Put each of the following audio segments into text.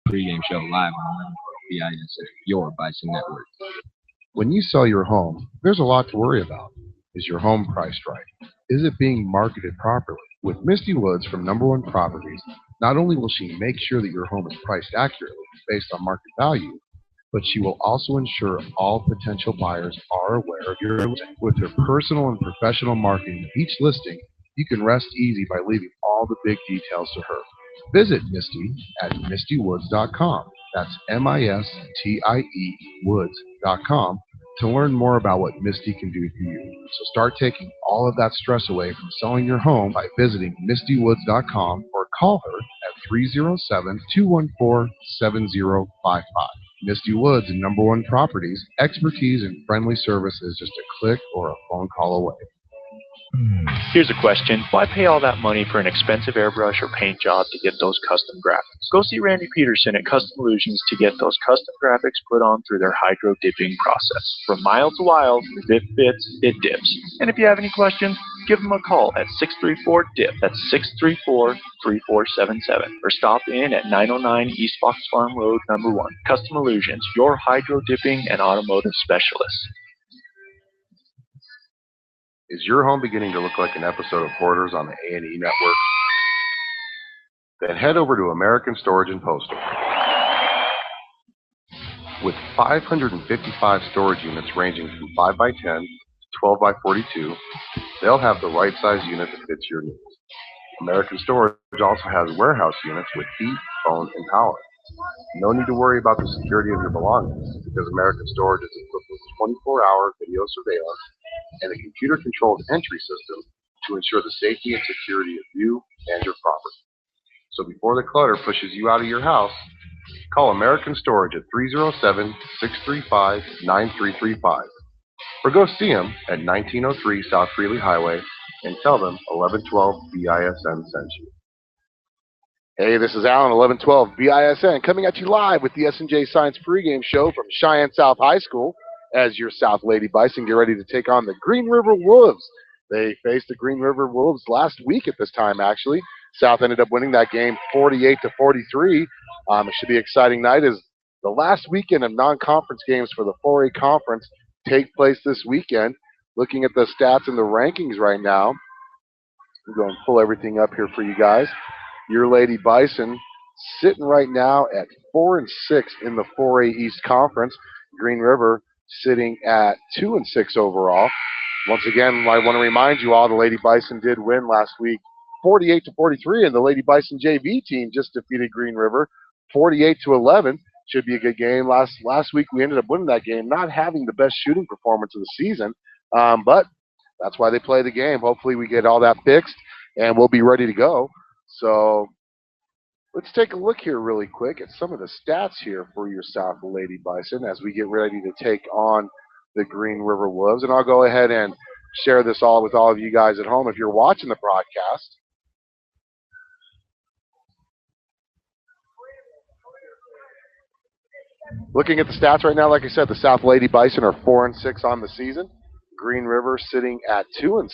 Pregame show live on BISN, your Bison network. When you sell your home, there's a lot to worry about. Is your home priced right? Is it being marketed properly? With Misty Woods from Number One Properties, not only will she make sure that your home is priced accurately based on market value, but she will also ensure all potential buyers are aware of your listing. With her personal and professional marketing of each listing, you can rest easy by leaving all the big details to her. Visit Misty at mistywoods.com. That's MISTIE woods.com to learn more about what Misty can do for you. So start taking all of that stress away from selling your home by visiting mistywoods.com or call her at 307-214-7055. Misty Woods and Number One Properties, expertise and friendly service is just a click or a phone call away. Here's a question. Why pay all that money for an expensive airbrush or paint job to get those custom graphics? Go see Randy Peterson at Custom Illusions to get those custom graphics put on through their hydro dipping process. From mild to wild, if it fits, it dips. And if you have any questions, give them a call at 634-DIP. That's 634-3477. Or stop in at 909 East Fox Farm Road, number 1. Custom Illusions, your hydro dipping and automotive specialist. Is your home beginning to look like an episode of Hoarders on the A&E network? Then head over to American Storage and Postal. With 555 storage units ranging from 5x10 to 12x42, they'll have the right size unit that fits your needs. American Storage also has warehouse units with heat, phone, and power. No need to worry about the security of your belongings because American Storage is equipped with 24-hour video surveillance and a computer-controlled entry system to ensure the safety and security of you and your property. So before the clutter pushes you out of your house, call American Storage at 307-635-9335 or go see them at 1903 South Freely Highway and tell them 1112 BISN sent you. Hey, this is Alan, 1112 BISN, coming at you live with the S&J Signs Pregame show from Cheyenne South High School. As your South Lady Bison get ready to take on the Green River Wolves. They faced the Green River Wolves last week at this time, actually. South ended up winning that game 48-43. It should be an exciting night as the last weekend of non-conference games for the 4A conference take place this weekend. Looking at the stats and the rankings right now, I'm going to pull everything up here for you guys. Your Lady Bison sitting right now at 4-6 in the 4A East Conference. Green River sitting at 2-6 overall. Once again, I want to remind you all the Lady Bison did win last week 48-43, and the Lady Bison JV team just defeated Green River 48-11. Should be a good game. Last week we ended up winning that game, not having the best shooting performance of the season, but that's why they play the game. Hopefully we get all that fixed and we'll be ready to go. So let's take a look here really quick at some of the stats here for your South Lady Bison as we get ready to take on the Green River Wolves. And I'll go ahead and share this all with all of you guys at home if you're watching the broadcast. Looking at the stats right now, like I said, the South Lady Bison are 4-6 on the season. Green River sitting at 2-6.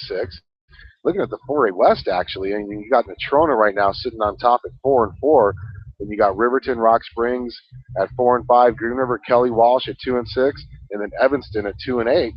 Looking at the 4A West, actually, and you got Natrona right now sitting on top at 4-4. Then you got Riverton, Rock Springs at 4-5. Green River, Kelly Walsh at 2-6, and then Evanston at 2-8.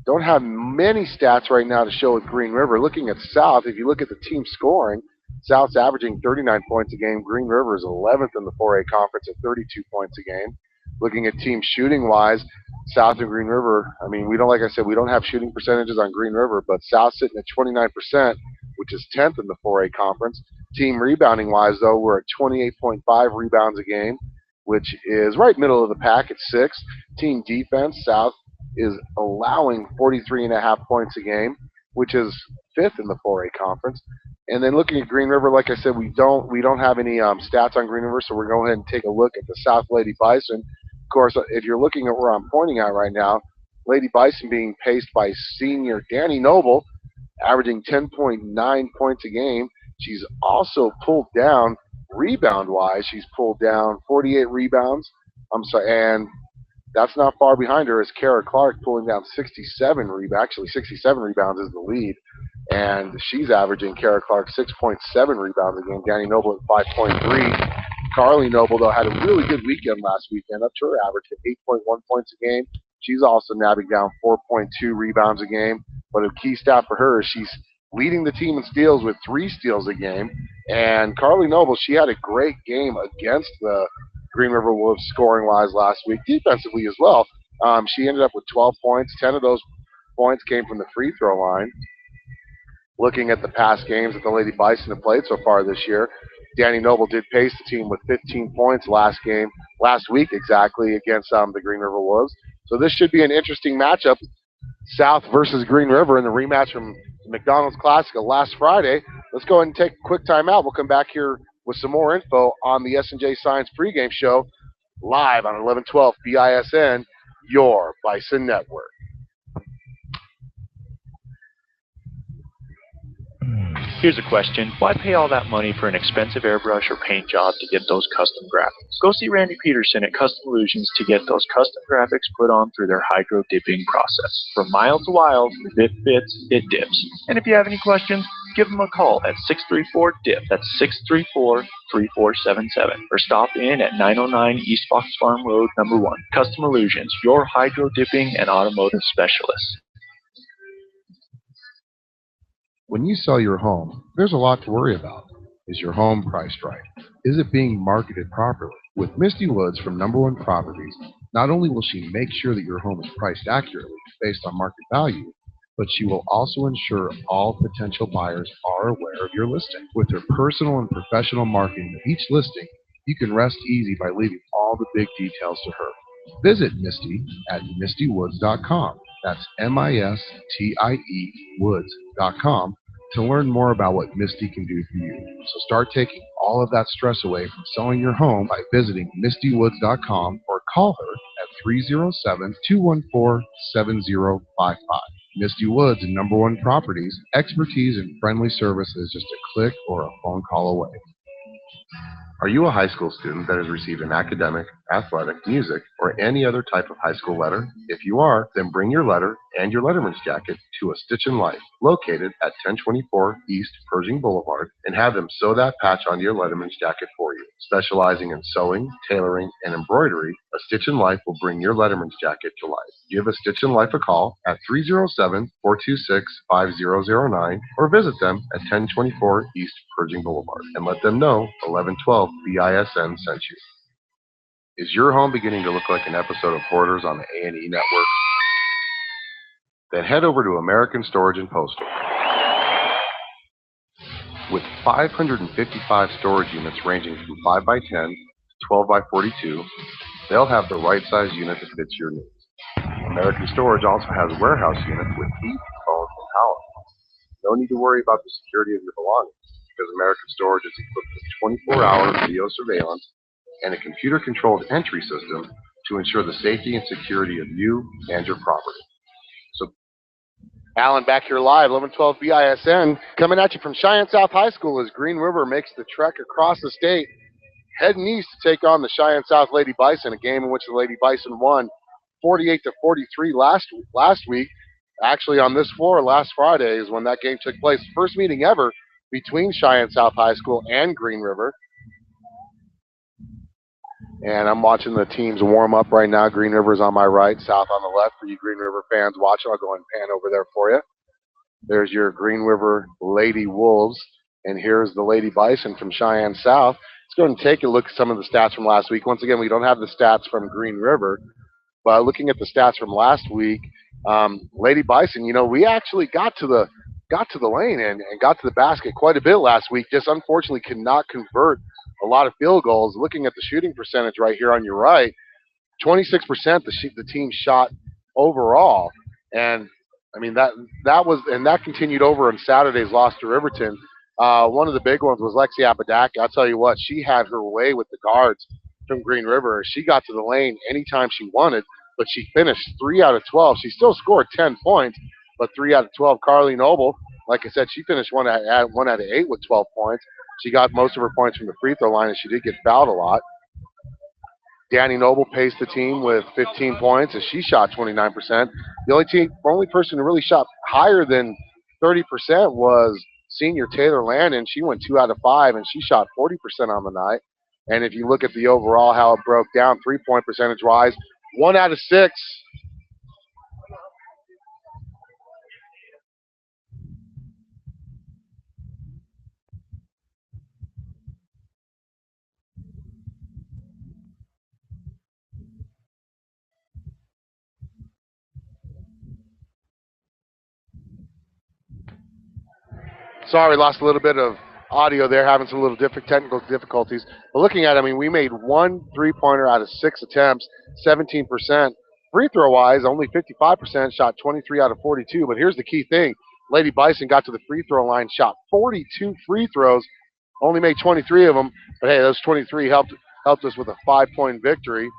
Don't have many stats right now to show with Green River. Looking at South, if you look at the team scoring, South's averaging 39 points a game. Green River is 11th in the 4A conference at 32 points a game. Looking at team shooting-wise, South and Green River, I mean, we don't, like I said, we don't have shooting percentages on Green River, but South sitting at 29%, which is 10th in the 4A conference. Team rebounding-wise, though, we're at 28.5 rebounds a game, which is right middle of the pack at 6th. Team defense, South is allowing 43.5 points a game, which is 5th in the 4A conference. And then looking at Green River, like I said, we don't have any stats on Green River, so we're going to go ahead and take a look at the South Lady Bison. Of course, if you're looking at where I'm pointing at right now, Lady Bison being paced by senior Danny Noble, averaging 10.9 points a game. She's also pulled down rebound-wise. She's pulled down 48 rebounds. And that's not far behind her is Kara Clark pulling down 67 rebounds. Actually, 67 rebounds is the lead. and she's averaging, Kara Clark, 6.7 rebounds a game. Danny Noble at 5.3. Carly Noble, though, had a really good weekend last weekend, up to her average at 8.1 points a game. She's also nabbing down 4.2 rebounds a game. But a key stat for her is she's leading the team in steals with 3 steals a game. And Carly Noble, she had a great game against the Green River Wolves scoring-wise last week, defensively as well. She ended up with 12 points. 10 of those points came from the free throw line. Looking at the past games that the Lady Bison have played so far this year, Danny Noble did pace the team with 15 points last week exactly, against the Green River Wolves. So this should be an interesting matchup, South versus Green River in the rematch from the McDonald's Classic last Friday. Let's go ahead and take a quick time out. We'll come back here with some more info on the S&J Signs Pregame Show, live on 1112 BISN, your Bison Network. Here's a question. Why pay all that money for an expensive airbrush or paint job to get those custom graphics? Go see Randy Peterson at Custom Illusions to get those custom graphics put on through their hydro dipping process. From mild to wild, if it fits, it dips. And if you have any questions, give them a call at 634-DIP. That's 634-3477. Or stop in at 909 East Fox Farm Road, number 1. Custom Illusions, your hydro dipping and automotive specialist. When you sell your home, there's a lot to worry about. Is your home priced right? Is it being marketed properly? With Misty Woods from Number One Properties, not only will she make sure that your home is priced accurately based on market value, but she will also ensure all potential buyers are aware of your listing. With her personal and professional marketing of each listing, you can rest easy by leaving all the big details to her. Visit Misty at mistywoods.com. That's MISTIE Woods.com to learn more about what Misty can do for you. So start taking all of that stress away from selling your home by visiting mistywoods.com or call her at 307-214-7055. Misty Woods and Number One Properties, expertise and friendly service is just a click or a phone call away. Are you a high school student that has received an academic, athletic, music, or any other type of high school letter? If you are, then bring your letter and your letterman's jacket to A Stitch in Life, located at 1024 East Pershing Boulevard, and have them sew that patch onto your letterman's jacket for you. Specializing in sewing, tailoring, and embroidery, A Stitch in Life will bring your letterman's jacket to life. Give A Stitch in Life a call at 307-426-5009 or visit them at 1024 East Pershing Boulevard and let them know 1112 BISN sent you. Is your home beginning to look like an episode of Hoarders on the A&E network? Then head over to American Storage and Postal. With 555 storage units ranging from 5x10 to 12x42, they'll have the right size unit that fits your needs. American Storage also has warehouse units with heat, phones, and power. No need to worry about the security of your belongings, because American Storage is equipped with 24-hour video surveillance and a computer-controlled entry system to ensure the safety and security of you and your property. So, Alan, back here live, 1112 BISN, coming at you from Cheyenne South High School as Green River makes the trek across the state, heading east to take on the Cheyenne South Lady Bison, a game in which the Lady Bison won 48-43 last week. Actually, on this floor last Friday is when that game took place. First meeting ever between Cheyenne South High School and Green River. And I'm watching the teams warm up right now. Green River's on my right, South on the left. For you Green River fans watching, I'll go and pan over there for you. There's your Green River Lady Wolves. And here's the Lady Bison from Cheyenne South. Let's go and take a look at some of the stats from last week. Once again, we don't have the stats from Green River. But looking at the stats from last week, Lady Bison, you know, we actually got to the lane and got to the basket quite a bit last week. Just unfortunately could not convert a lot of field goals. Looking at the shooting percentage right here on your right, 26% the team shot overall. And I mean that continued over on Saturday's loss to Riverton. One of the big ones was Lexi Apodaca. I'll tell you what, she had her way with the guards from Green River. She got to the lane anytime she wanted, but she finished 3 out of 12. She still scored 10 points, but 3 out of 12. Carly Noble, like I said, she finished 1 out of 8 with 12 points. She got most of her points from the free throw line, and she did get fouled a lot. Danny Noble paced the team with 15 points, and she shot 29%. The only person who really shot higher than 30% was senior Taylor Landon. She went 2 out of 5, and she shot 40% on the night. And if you look at the overall, how it broke down, 3-point percentage-wise, 1 out of 6. Sorry, lost a little bit of audio there, having some little technical difficulties. But looking at it, I mean, we made 1 3-pointer out of 6 attempts, 17%. Free throw wise, only 55%, shot 23 out of 42. But here's the key thing. Lady Bison got to the free throw line, shot 42 free throws, only made 23 of them. But hey, those 23 helped us with a 5-point victory.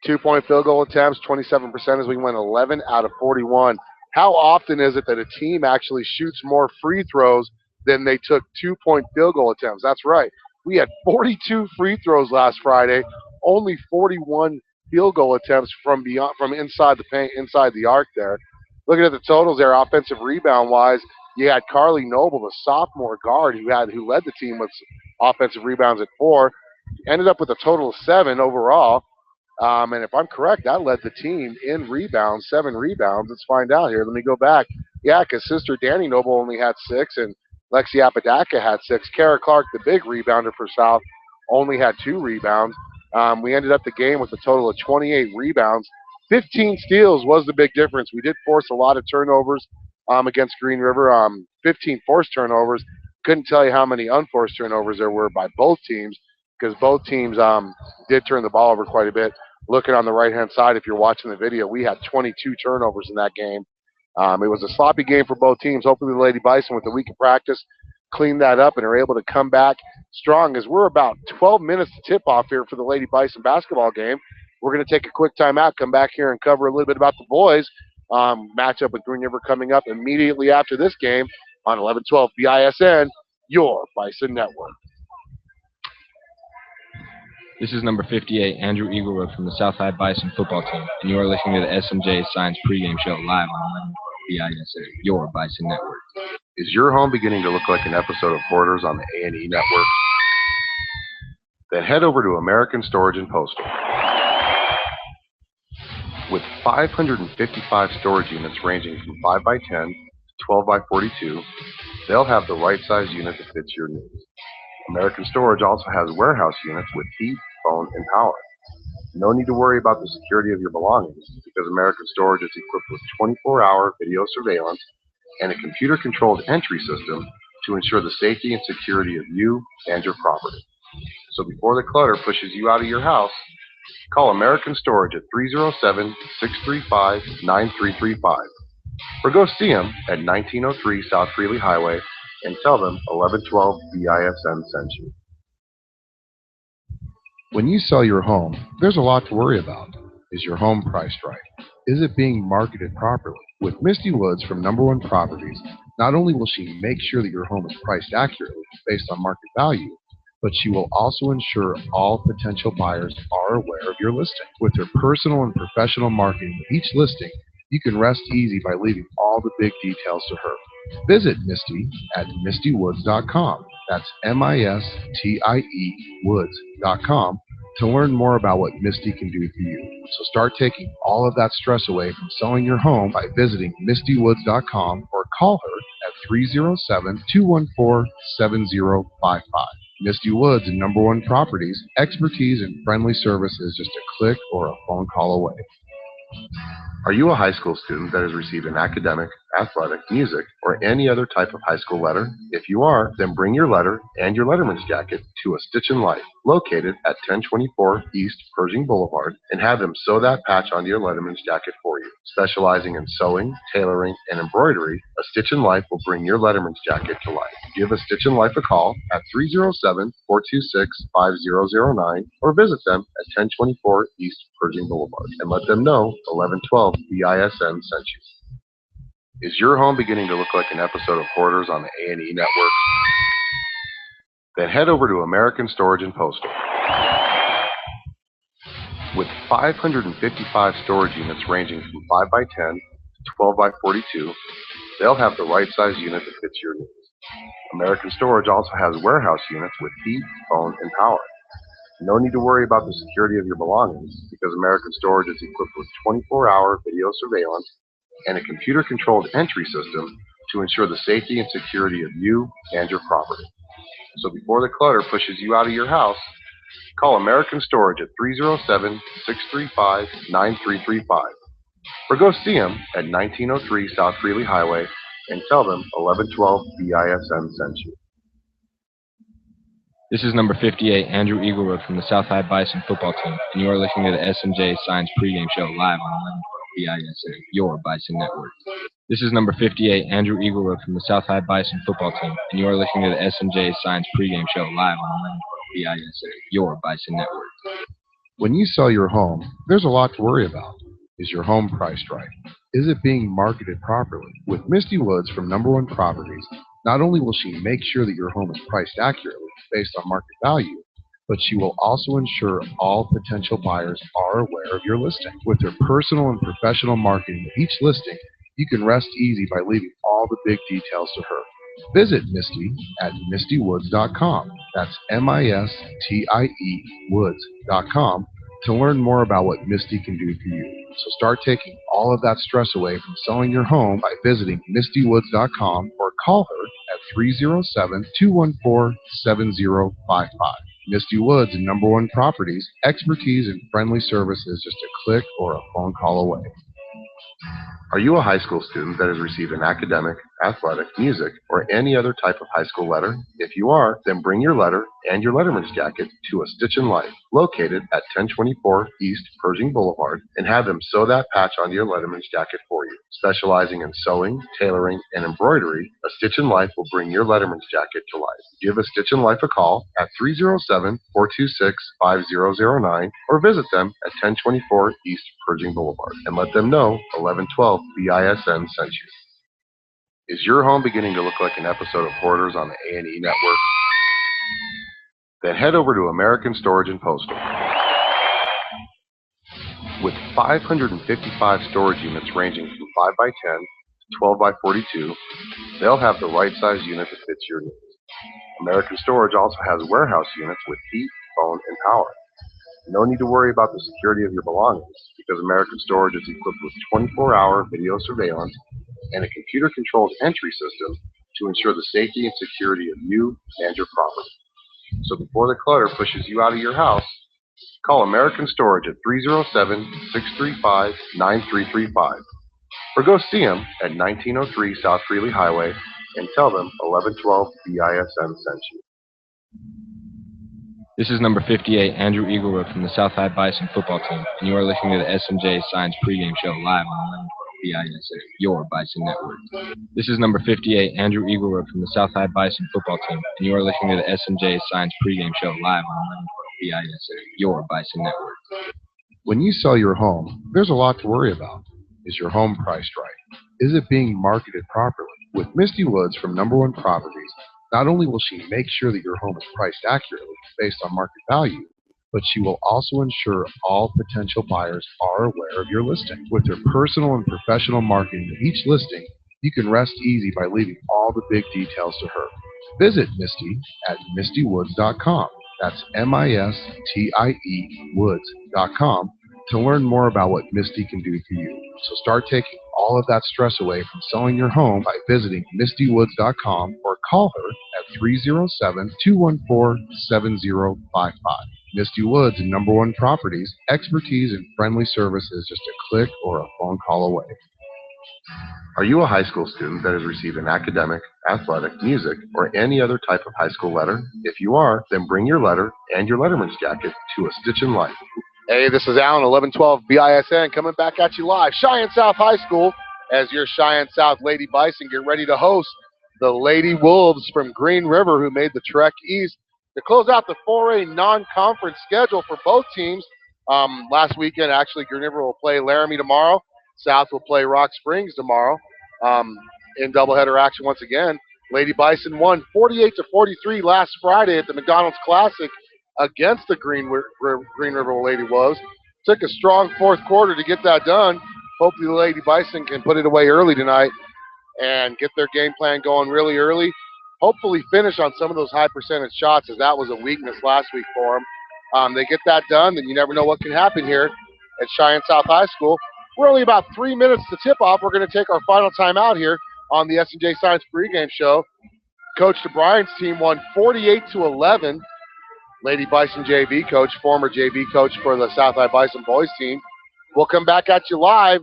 2-point field goal attempts, 27% as we went 11 out of 41. How often is it that a team actually shoots more free throws than they took 2-point field goal attempts? That's right. We had 42 free throws last Friday, only 41 field goal attempts from inside the paint, inside the arc there. Looking at the totals there, offensive rebound wise, you had Carly Noble, the sophomore guard who led the team with offensive rebounds at 4. Ended up with a total of 7 overall. And if I'm correct, that led the team in rebounds, 7 rebounds. Let's find out here. Let me go back. Yeah, because sister Danny Noble only had 6, and Lexi Apodaca had 6. Kara Clark, the big rebounder for South, only had 2 rebounds. We ended up the game with a total of 28 rebounds. 15 steals was the big difference. We did force a lot of turnovers against Green River. 15 forced turnovers. Couldn't tell you how many unforced turnovers there were by both teams, because both teams did turn the ball over quite a bit. Looking on the right-hand side, if you're watching the video, we had 22 turnovers in that game. It was a sloppy game for both teams. Hopefully the Lady Bison, with a week of practice, cleaned that up and are able to come back strong, as we're about 12 minutes to tip off here for the Lady Bison basketball game. We're going to take a quick timeout, come back here and cover a little bit about the boys. Matchup with Green River coming up immediately after this game on 1112 BISN, your Bison Network. This is number 58, Andrew Eaglewood from the South High Bison football team, and you are listening to the S&J Signs Pregame show live on BISN, your Bison Network. Is your home beginning to look like an episode of Hoarders on the A&E Network? Then head over to American Storage and Postal. With 555 storage units ranging from 5x10 to 12x42, they'll have the right size unit that fits your needs. American Storage also has warehouse units with heat, phone, and power. No need to worry about the security of your belongings, because American Storage is equipped with 24-hour video surveillance and a computer-controlled entry system to ensure the safety and security of you and your property. So before the clutter pushes you out of your house, call American Storage at 307-635-9335, or go see them at 1903 South Greeley Highway and tell them 1112 BISN sent you. When you sell your home, there's a lot to worry about. Is your home priced right? Is it being marketed properly? With Misty Woods from Number One Properties, not only will she make sure that your home is priced accurately based on market value, but she will also ensure all potential buyers are aware of your listing. With her personal and professional marketing of each listing, you can rest easy by leaving all the big details to her. Visit Misty at mistywoods.com. That's MISTIE woods.com to learn more about what Misty can do for you. So start taking all of that stress away from selling your home by visiting mistywoods.com or call her at 307-214-7055. Misty Woods and Number One Properties, expertise and friendly service is just a click or a phone call away. Are you a high school student that has received an academic, athletic, music, or any other type of high school letter? If you are, then bring your letter and your letterman's jacket to A Stitch in Life, located at 1024 East Pershing Boulevard, and have them sew that patch onto your letterman's jacket for you. Specializing in sewing, tailoring, and embroidery, A Stitch in Life will bring your letterman's jacket to life. Give A Stitch in Life a call at 307-426-5009 or visit them at 1024 East Pershing Boulevard and let them know 1112 BISN sent you. Is your home beginning to look like an episode of Hoarders on the A&E Network? Then head over to American Storage and Postal. With 555 storage units ranging from 5x10 to 12 by 42, they'll have the right size unit that fits your needs. American Storage also has warehouse units with heat, phone, and power. No need to worry about the security of your belongings because American Storage is equipped with 24-hour video surveillance and a computer-controlled entry system to ensure the safety and security of you and your property. So before the clutter pushes you out of your house, call American Storage at 307-635-9335 or go see them at 1903 South Greeley Highway and tell them 1112 BISN sent you. This is number 58, Andrew Eaglewood from the South High Bison football team, and you are listening to the S&J Signs Pregame show live on 1112 BISN, your Bison network. This is number 58, Andrew Eaglewood from the South High Bison football team, and you are listening to the S&J Signs Pregame show live on 1112 BISN, your Bison network. When you sell your home, there's a lot to worry about. Is your home priced right? Is it being marketed properly? With Misty Woods from Number One Properties, not only will she make sure that your home is priced accurately based on market value, but she will also ensure all potential buyers are aware of your listing. With her personal and professional marketing of each listing, you can rest easy by leaving all the big details to her. Visit Misty at mistywoods.com. That's MISTIE woods.com to learn more about what Misty can do for you. So start taking all of that stress away from selling your home by visiting mistywoods.com or call her at 307-214-7055. Misty Woods and Number One Properties, expertise and friendly services just a click or a phone call away. Are you a high school student that has received an academic, athletic, music, or any other type of high school letter? If you are, then bring your letter and your letterman's jacket to A Stitch in Life, located at 1024 East Pershing Boulevard, and have them sew that patch onto your letterman's jacket for you. Specializing in sewing, tailoring, and embroidery, A Stitch in Life will bring your letterman's jacket to life. Give A Stitch in Life a call at 307-426-5009 or visit them at 1024 East Pershing Boulevard and let them know 1112 BISN sent you. Is your home beginning to look like an episode of Hoarders on the A&E network? Then head over to American Storage and Postal. With 555 storage units ranging from 5x10 to 12x42, they'll have the right size unit that fits your needs. American Storage also has warehouse units with heat, phone, and power. No need to worry about the security of your belongings because American Storage is equipped with 24-hour video surveillance and a computer-controlled entry system to ensure the safety and security of you and your property. So before the clutter pushes you out of your house, call American Storage at 307-635-9335 or go see them at 1903 South Greeley Highway and tell them 1112 BISN sent you. This is number 58, Andrew Eaglewood from the South High Bison football team, and you are listening to the S&J Signs Pregame show live on 1112 BISN, your Bison network. This is number 58, Andrew Eaglewood from the South High Bison football team, and you are listening to the S&J Signs Pregame show live on 1112 BISN, your Bison network. When you sell your home, there's a lot to worry about. Is your home priced right? Is it being marketed properly? With Misty Woods from Number One Properties, not only will she make sure that your home is priced accurately based on market value, but she will also ensure all potential buyers are aware of your listing. With her personal and professional marketing of each listing, you can rest easy by leaving all the big details to her. Visit Misty at mistywoods.com. That's MISTIE woods.com to learn more about what Misty can do for you. So start taking all of that stress away from selling your home by visiting mistywoods.com or call her at 307-214-7055. Misty Woods and Number One Properties, expertise and friendly services just a click or a phone call away. Are you a high school student that has received an academic, athletic, music, or any other type of high school letter? If you are, then bring your letter and your letterman's jacket to A Stitch in Life. Hey, this is Alan, 1112 BISN, coming back at you live. Cheyenne South High School, as your Cheyenne South Lady Bison get ready to host the Lady Wolves from Green River, who made the trek east to close out the 4A non-conference schedule for both teams. Last weekend, actually, Green River will play Laramie tomorrow. South will play Rock Springs tomorrow in doubleheader action once again. Lady Bison won 48-43 last Friday at the McDonald's Classic against the Green River Lady Wolves. Took a strong fourth quarter to get that done. Hopefully the Lady Bison can put it away early tonight and get their game plan going really early. Hopefully finish on some of those high percentage shots, as that was a weakness last week for them. They get that done, then you never know what can happen here at Cheyenne South High School. We're only about 3 minutes to tip off. We're going to take our final time out here on the S&J Signs pregame show. Coach DeBrian's team won 48-11. Lady Bison JV coach, former JV coach for the South High Bison boys team. We'll come back at you live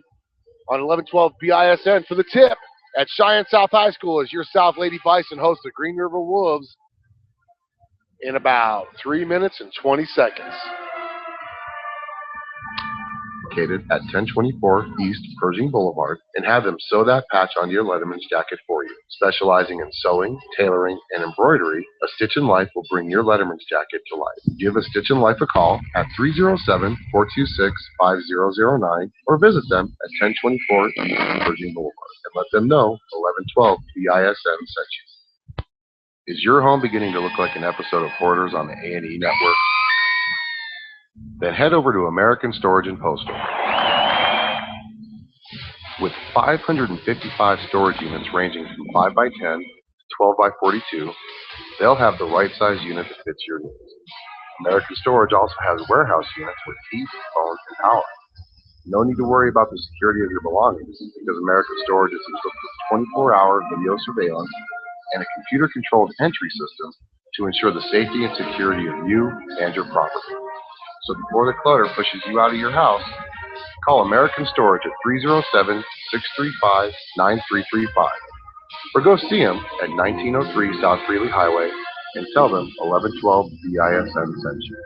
on 1112 BISN for the tip at Cheyenne South High School as your South Lady Bison hosts the Green River Wolves in about 3 minutes and 20 seconds. Located at 1024 East Pershing Boulevard, and have them sew that patch onto your Letterman's jacket for you. Specializing in sewing, tailoring, and embroidery, A Stitch in Life will bring your Letterman's jacket to life. Give A Stitch in Life a call at 307-426-5009 or visit them at 1024 East Pershing Boulevard and let them know 1112 BISN sent you. Is your home beginning to look like an episode of Hoarders on the A&E network? Then head over to American Storage and Postal. With 555 storage units ranging from 5x10 to 12x42, they'll have the right size unit that fits your needs. American Storage also has warehouse units with heat, phones, and power. No need to worry about the security of your belongings because American Storage is equipped with 24-hour video surveillance and a computer-controlled entry system to ensure the safety and security of you and your property. So before the clutter pushes you out of your house, call American Storage at 307-635-9335 or go see them at 1903 South Greeley Highway and tell them 1112 BISN sent you.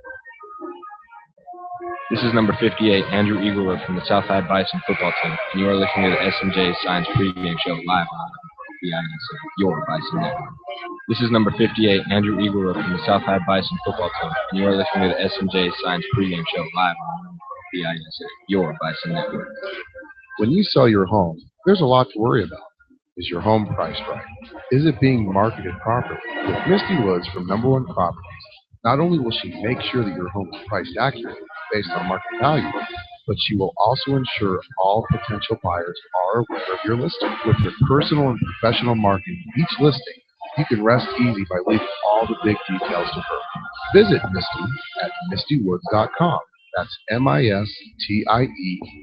This is number 58, Andrew Eaglewood from the South High Bison football team, and you are listening to the S&J Signs pregame show live on BISN, your Bison network. This is number 58, Andrew Eaglewood from the South High Bison football team, and you are listening to the S&J Signs pregame show live on BISN, your Bison network. When you sell your home, there's a lot to worry about. Is your home priced right? Is it being marketed properly? With Misty Woods from Number One Properties, not only will she make sure that your home is priced accurately based on market value, but she will also ensure all potential buyers are aware of your listing. With your personal and professional marketing of each listing, you can rest easy by leaving all the big details to her. Visit Misty at mistywoods.com. That's MISTIE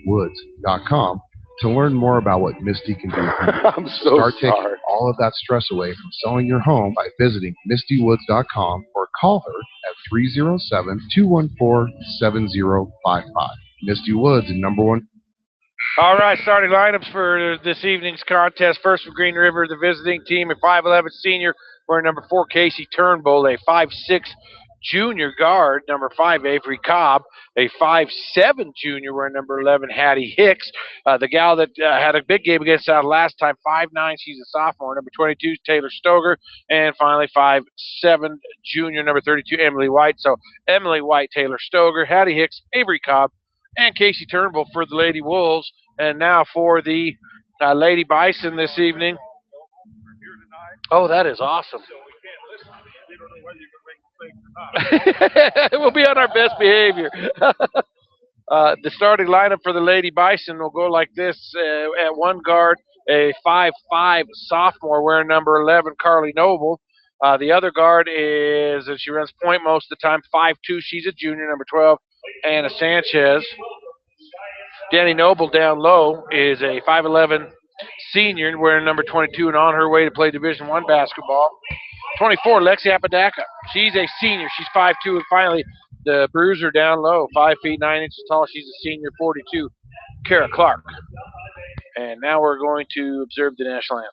woods.com to learn more about what Misty can do for you. I'm so Start sorry. taking all of that stress away from selling your home by visiting mistywoods.com or call her at 307-214-7055. Misty Woods and Number One. All right, starting lineups for this evening's contest. First for Green River, the visiting team, a 5'11 senior wearing number 4, Casey Turnbull, a 5'6 junior guard, number 5, Avery Cobb, a 5'7 junior wearing number 11, Hattie Hicks. The gal that had a big game against us last time, 5'9", she's a sophomore, number 22, Taylor Stoger, and finally 5'7 junior, number 32, Emily White. So Emily White, Taylor Stoger, Hattie Hicks, Avery Cobb, and Casey Turnbull for the Lady Wolves. And now for the Lady Bison this evening. Oh, that is awesome. We'll be on our best behavior. The starting lineup for the Lady Bison will go like this. At one guard, a 5'5 sophomore wearing number 11, Carly Noble. The other guard is, and she runs point most of the time, 5'2. She's a junior, number 12, Anna Sanchez. Danny Noble down low is a 5'11 senior wearing number 22 and on her way to play Division I basketball. 24, Lexi Apodaca. She's a senior. She's 5'2. And finally, the bruiser down low, 5 feet 9 inches tall. She's a senior, 42, Kara Clark. And now we're going to observe the national anthem.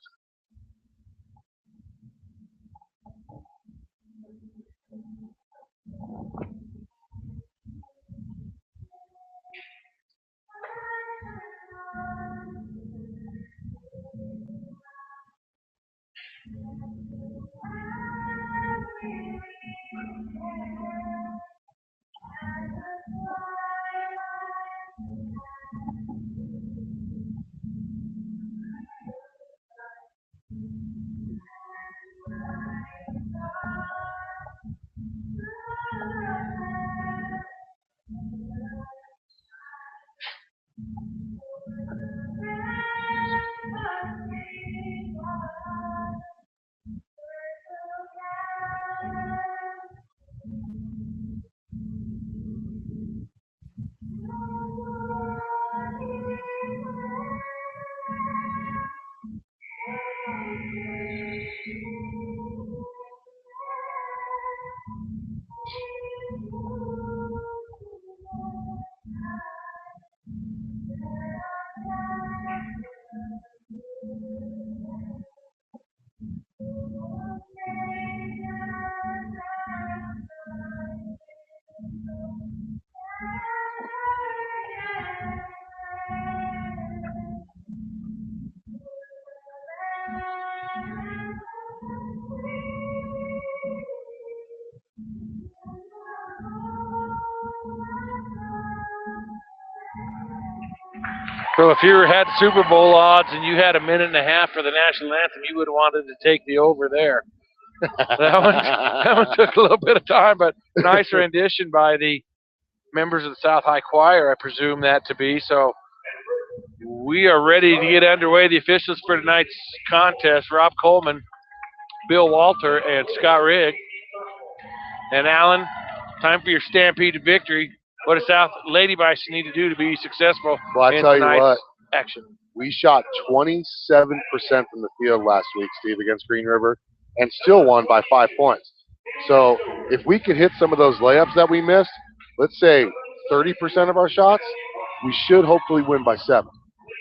So if you had Super Bowl odds and you had a minute and a half for the national anthem, you would have wanted to take the over there. That one took a little bit of time, but nice rendition by the members of the South High Choir, I presume that to be. So we are ready to get underway. The officials for tonight's contest, Rob Coleman, Bill Walter, and Scott Rigg. And Alan, time for your stampede to victory. What does South Lady Bison need to do to be successful in tonight's action? We shot 27% from the field last week, Steve, against Green River, and still won by 5 points. So if we could hit some of those layups that we missed, let's say 30% of our shots, we should hopefully win by 7.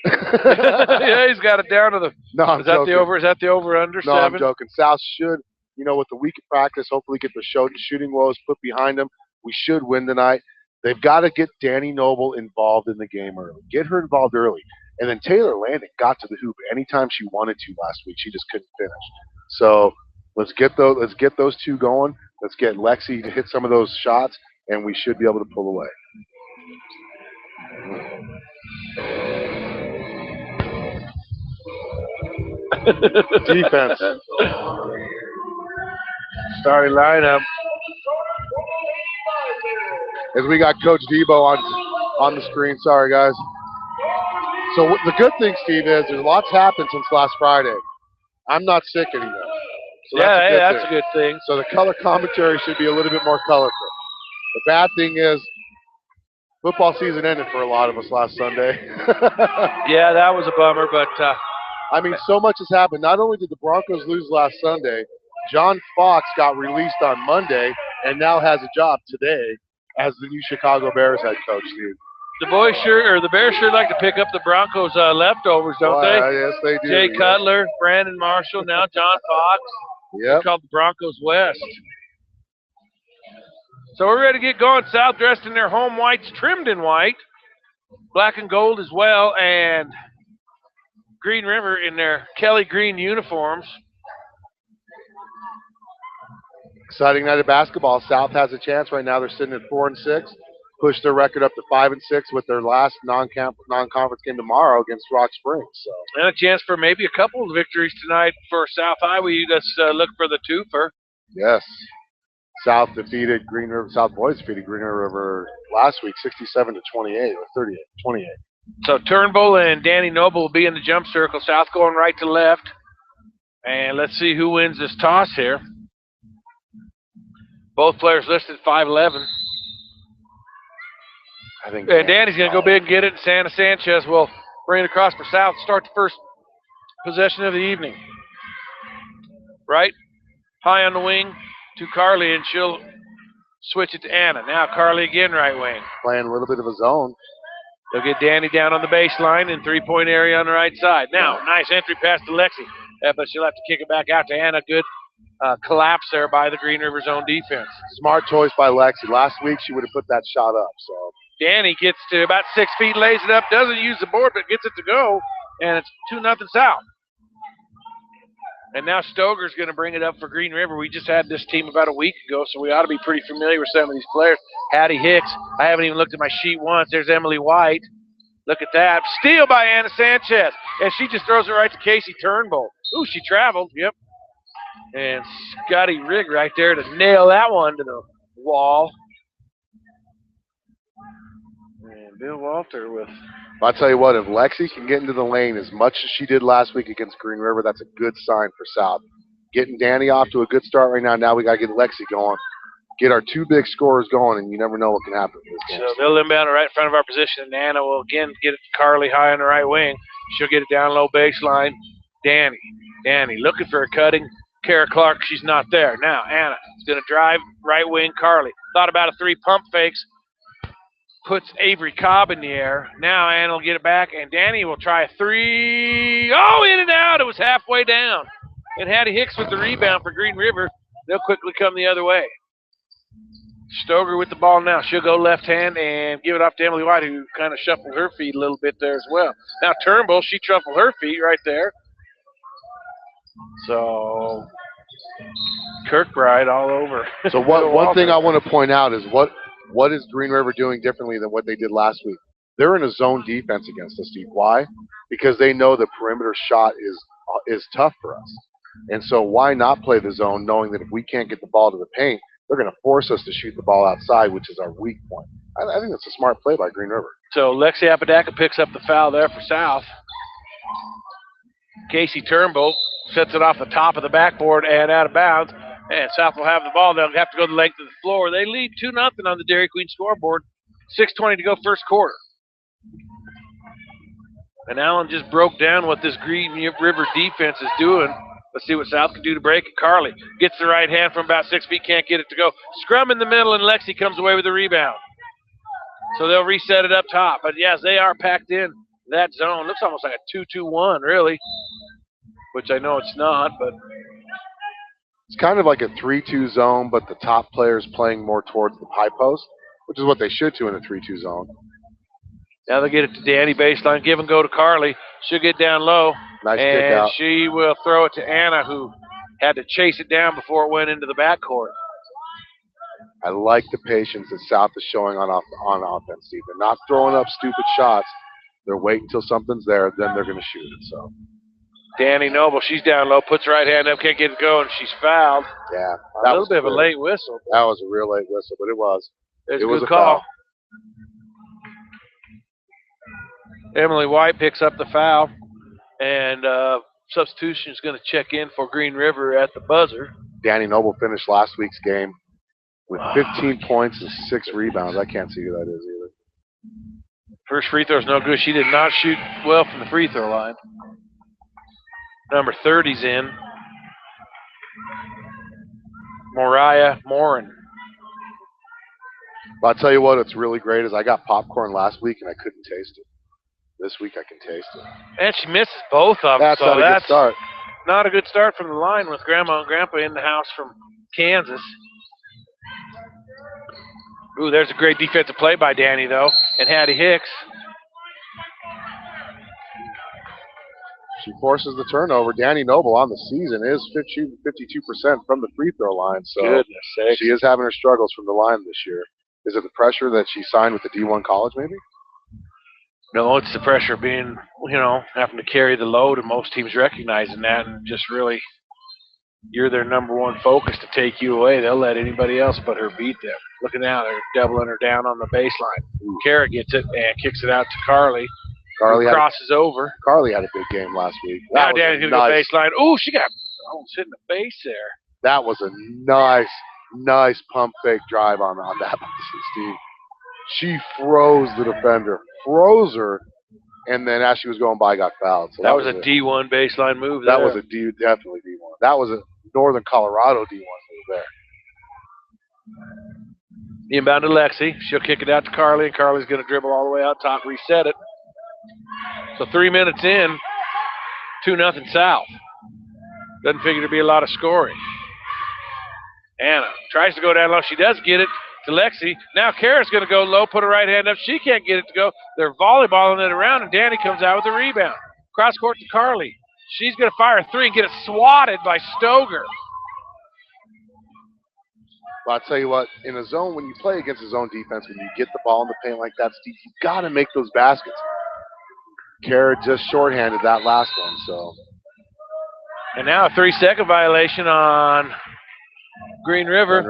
Yeah, he's got it down to the. No, I'm joking. Is that the over under 7? No, I'm joking. South should, with the week of practice, hopefully get the shooting woes put behind them. We should win tonight. They've got to get Danny Noble involved in the game early. Get her involved early. And then Taylor Landing got to the hoop anytime she wanted to last week. She just couldn't finish. So let's get those two going. Let's get Lexi to hit some of those shots, and we should be able to pull away. Defense. Starting lineup. As we got Coach Debo on the screen. Sorry, guys. So the good thing, Steve, is there's lots happened since last Friday. I'm not sick anymore. So that's a good thing. So the color commentary should be a little bit more colorful. The bad thing is football season ended for a lot of us last Sunday. Yeah, that was a bummer, but so much has happened. Not only did the Broncos lose last Sunday, John Fox got released on Monday and now has a job today as the new Chicago Bears head coach, Steve. The Bears sure like to pick up the Broncos leftovers, don't they? Yes, they do. Jay Cutler, Brandon Marshall, now John Fox. Yep. It's called the Broncos West. So we're ready to get going. South dressed in their home whites, trimmed in white, black and gold as well, and Green River in their Kelly green uniforms. Exciting night of basketball. South has a chance right now. They're sitting at 4-6. Pushed their record up to 5-6 with their last non-conference game tomorrow against Rock Springs. So. And a chance for maybe a couple of victories tonight for South High. We just look for the twofer. Yes. South boys defeated Green River last week, 67-28 or 38-28. So Turnbull and Danny Noble will be in the jump circle. South going right to left. And let's see who wins this toss here. Both players listed 5'11". And Danny's going to go big and get it. Santa Sanchez will bring it across for South to start the first possession of the evening. Right, high on the wing to Carly, and she'll switch it to Anna. Now Carly again, right wing. Playing a little bit of a zone. They'll get Danny down on the baseline in three-point area on the right side. Now, nice entry pass to Lexi, but she'll have to kick it back out to Anna. Good collapse there by the Green River zone defense. Smart choice by Lexi. Last week she would have put that shot up. So Danny gets to about 6 feet, lays it up, doesn't use the board, but gets it to go, and it's 2-0 South. And now Stoger's going to bring it up for Green River. We just had this team about a week ago, so we ought to be pretty familiar with some of these players. Hattie Hicks. I haven't even looked at my sheet once. There's Emily White. Look at that. Steal by Anna Sanchez. And she just throws it right to Casey Turnbull. Ooh, she traveled. Yep. And Scotty Rigg right there to nail that one to the wall. And Bill Walter with... I'll tell you what, if Lexi can get into the lane as much as she did last week against Green River, that's a good sign for South. Getting Danny off to a good start right now. Now we got to get Lexi going. Get our two big scorers going, and you never know what can happen. So they'll inbound right in front of our position, and Anna will again get it to Carly high on the right wing. She'll get it down low baseline. Danny looking for a cutting. Kara Clark, she's not there. Now Anna is going to drive right wing. Carly thought about a 3 pump fakes. Puts Avery Cobb in the air. Now Anna will get it back, and Danny will try a 3. Oh, in and out. It was halfway down. And Hattie Hicks with the rebound for Green River. They'll quickly come the other way. Stoger with the ball now. She'll go left hand and give it off to Emily White, who kind of shuffled her feet a little bit there as well. Now Turnbull, she truffled her feet right there. So Kirkbride all over. So one thing I want to point out is what is Green River doing differently than what they did last week? They're in a zone defense against us, Steve. Why? Because they know the perimeter shot is tough for us. And so why not play the zone knowing that if we can't get the ball to the paint, they're going to force us to shoot the ball outside, which is our weak point. I think that's a smart play by Green River. So Lexi Apodaca picks up the foul there for South. Casey Turnbull sets it off the top of the backboard and out of bounds. And South will have the ball. They'll have to go the length of the floor. They lead 2-0 on the Dairy Queen scoreboard. 6:20 to go first quarter. And Allen just broke down what this Green River defense is doing. Let's see what South can do to break it. Carly gets the right hand from about 6 feet, can't get it to go. Scrum in the middle, and Lexi comes away with the rebound. So they'll reset it up top. But, yes, they are packed in that zone. Looks almost like a 2-2-1, really, which I know it's not. But it's kind of like a 3-2 zone, but the top player's playing more towards the high post, which is what they should do in a 3-2 zone. Now they get it to Danny baseline. Give and go to Carly. She'll get down low. Nice kick out. And she will throw it to Anna, who had to chase it down before it went into the backcourt. I like the patience that South is showing on offense, Steve. They're not throwing up stupid shots. They're waiting until something's there, then they're going to shoot it. So Danny Noble, she's down low, puts her right hand up, can't get it going. She's fouled. Yeah. A little bit of a late whistle. That was a real late whistle, but it was. It was a a call. foul. Emily White picks up the foul, and substitution is going to check in for Green River at the buzzer. Danny Noble finished last week's game with 15 points and 6 rebounds. I can't see who that is either. First free throw is no good. She did not shoot well from the free throw line. Number 30's in. Mariah Morin. But I'll tell you what, it's really great is I got popcorn last week and I couldn't taste it. This week I can taste it. And she misses both of them. That's not a good start. Not a good start from the line with Grandma and Grandpa in the house from Kansas. Ooh, there's a great defensive play by Danny, though, and Hattie Hicks. She forces the turnover. Danny Noble on the season is shooting 52% from the free throw line. So goodness sakes. She is having her struggles from the line this year. Is it the pressure that she signed with the D1 college, maybe? No, it's the pressure of being, having to carry the load, and most teams recognizing that, and just really, you're their number one focus to take you away. They'll let anybody else but her beat them. Looking out, they're doubling her down on the baseline. Kara gets it and kicks it out to Carly. Carly crosses over. Carly had a big game last week. Now Danny's going to go baseline. Ooh, she got almost hit in the face there. That was a nice pump fake drive on that, Steve. She froze the defender, froze her, and then as she was going by, got fouled. So that was a D1 baseline move there. That was definitely D1. That was a Northern Colorado D1 move there. Inbound to Lexi. She'll kick it out to Carly, and Carly's going to dribble all the way out top, reset it. So 3 minutes in, 2-0 South. Doesn't figure to be a lot of scoring. Anna tries to go down low. She does get it to Lexi. Now Kara's going to go low, put her right hand up. She can't get it to go. They're volleyballing it around, and Danny comes out with the rebound. Cross court to Carly. She's going to fire a three and get it swatted by Stoger. Well, I'll tell you what, in a zone, when you play against a zone defense, when you get the ball in the paint like that, Steve, you got to make those baskets. Kara just shorthanded that last one, so. And now a 3-second violation on Green River.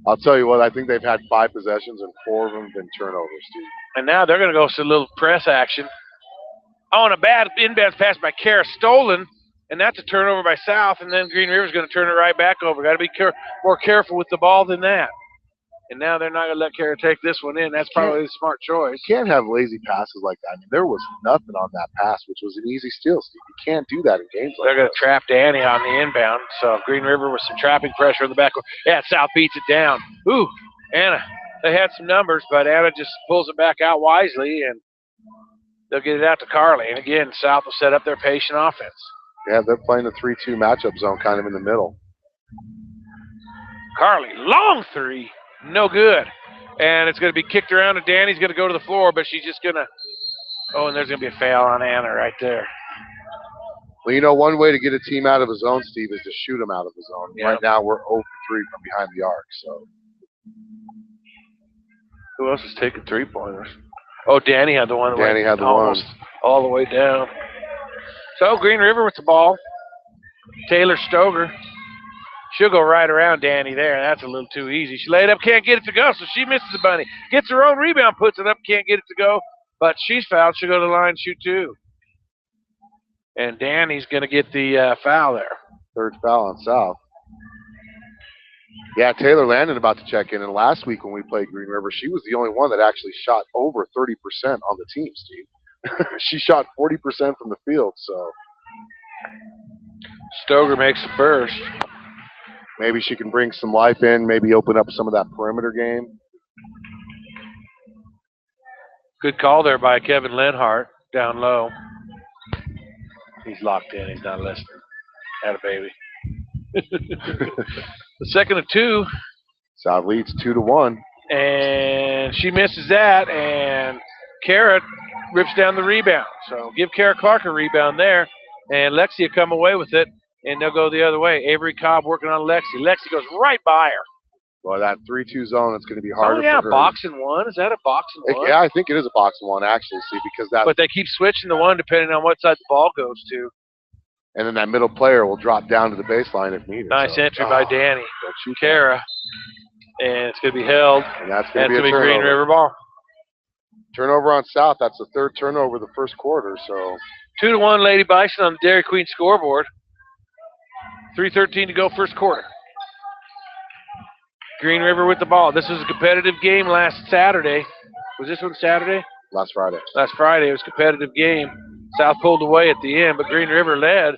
I'll tell you what, I think they've had 5 possessions and 4 of them have been turnovers, Steve. And now they're going to go to a little press action. Oh, and a bad inbounds pass by Kara stolen, and that's a turnover by South, and then Green River's going to turn it right back over. Got to be more careful with the ball than that. And now they're not going to let Kara take this one in. That's probably a smart choice. You can't have lazy passes like that. I mean, there was nothing on that pass, which was an easy steal, Steve. You can't do that in games like that. They're going to trap Danny on the inbound. So Green River with some trapping pressure in the back. Yeah, South beats it down. Ooh, Anna. They had some numbers, but Anna just pulls it back out wisely, and they'll get it out to Carly. And again, South will set up their patient offense. Yeah, they're playing the 3-2 matchup zone kind of in the middle. Carly, long three. No good. And it's going to be kicked around, and Danny's going to go to the floor, but she's just going to – oh, and there's going to be a foul on Anna right there. Well, you know, one way to get a team out of a zone, Steve, is to shoot them out of the zone. Yeah. Right now we're 0 for 3 from behind the arc. So who else is taking three-pointers? Oh, Danny had the one that Danny went had the almost all the way down. So Green River with the ball. Taylor Stoger. She'll go right around Danny there. That's a little too easy. She laid up, can't get it to go, so she misses the bunny. Gets her own rebound, puts it up, can't get it to go, but she's fouled. She'll go to the line and shoot two. And Danny's going to get the foul there. Third foul on South. Yeah, Taylor Landon about to check in. And last week when we played Green River, she was the only one that actually shot over 30% on the team, Steve. She shot 40% from the field, so. Stoger makes the first. Maybe she can bring some life in, maybe open up some of that perimeter game. Good call there by Kevin Lenhart down low. He's locked in. He's not listening. Atta baby. The second of two. South leads 2-1. And she misses that, and Kara rips down the rebound. So give Kara Clark a rebound there, and Lexi will come away with it, and they'll go the other way. Avery Cobb working on Lexi. Lexi goes right by her. Well, that 3-2 zone, it's going to be harder for her. Box and one. Is that a box and one? Yeah, I think it is a box and one, actually, see, because that. But they keep switching the one depending on what side the ball goes to. And then that middle player will drop down to the baseline if needed. Nice entry by Danny. Kara. And it's going to be held. And that's going to be a Green River ball. Turnover on South. That's the third turnover of the first quarter. So 2-1 Lady Bison on the Dairy Queen scoreboard. 3:13 to go first quarter. Green River with the ball. This was a competitive game last Saturday. Was this one Saturday? Last Friday. Last Friday. It was a competitive game. South pulled away at the end, but Green River led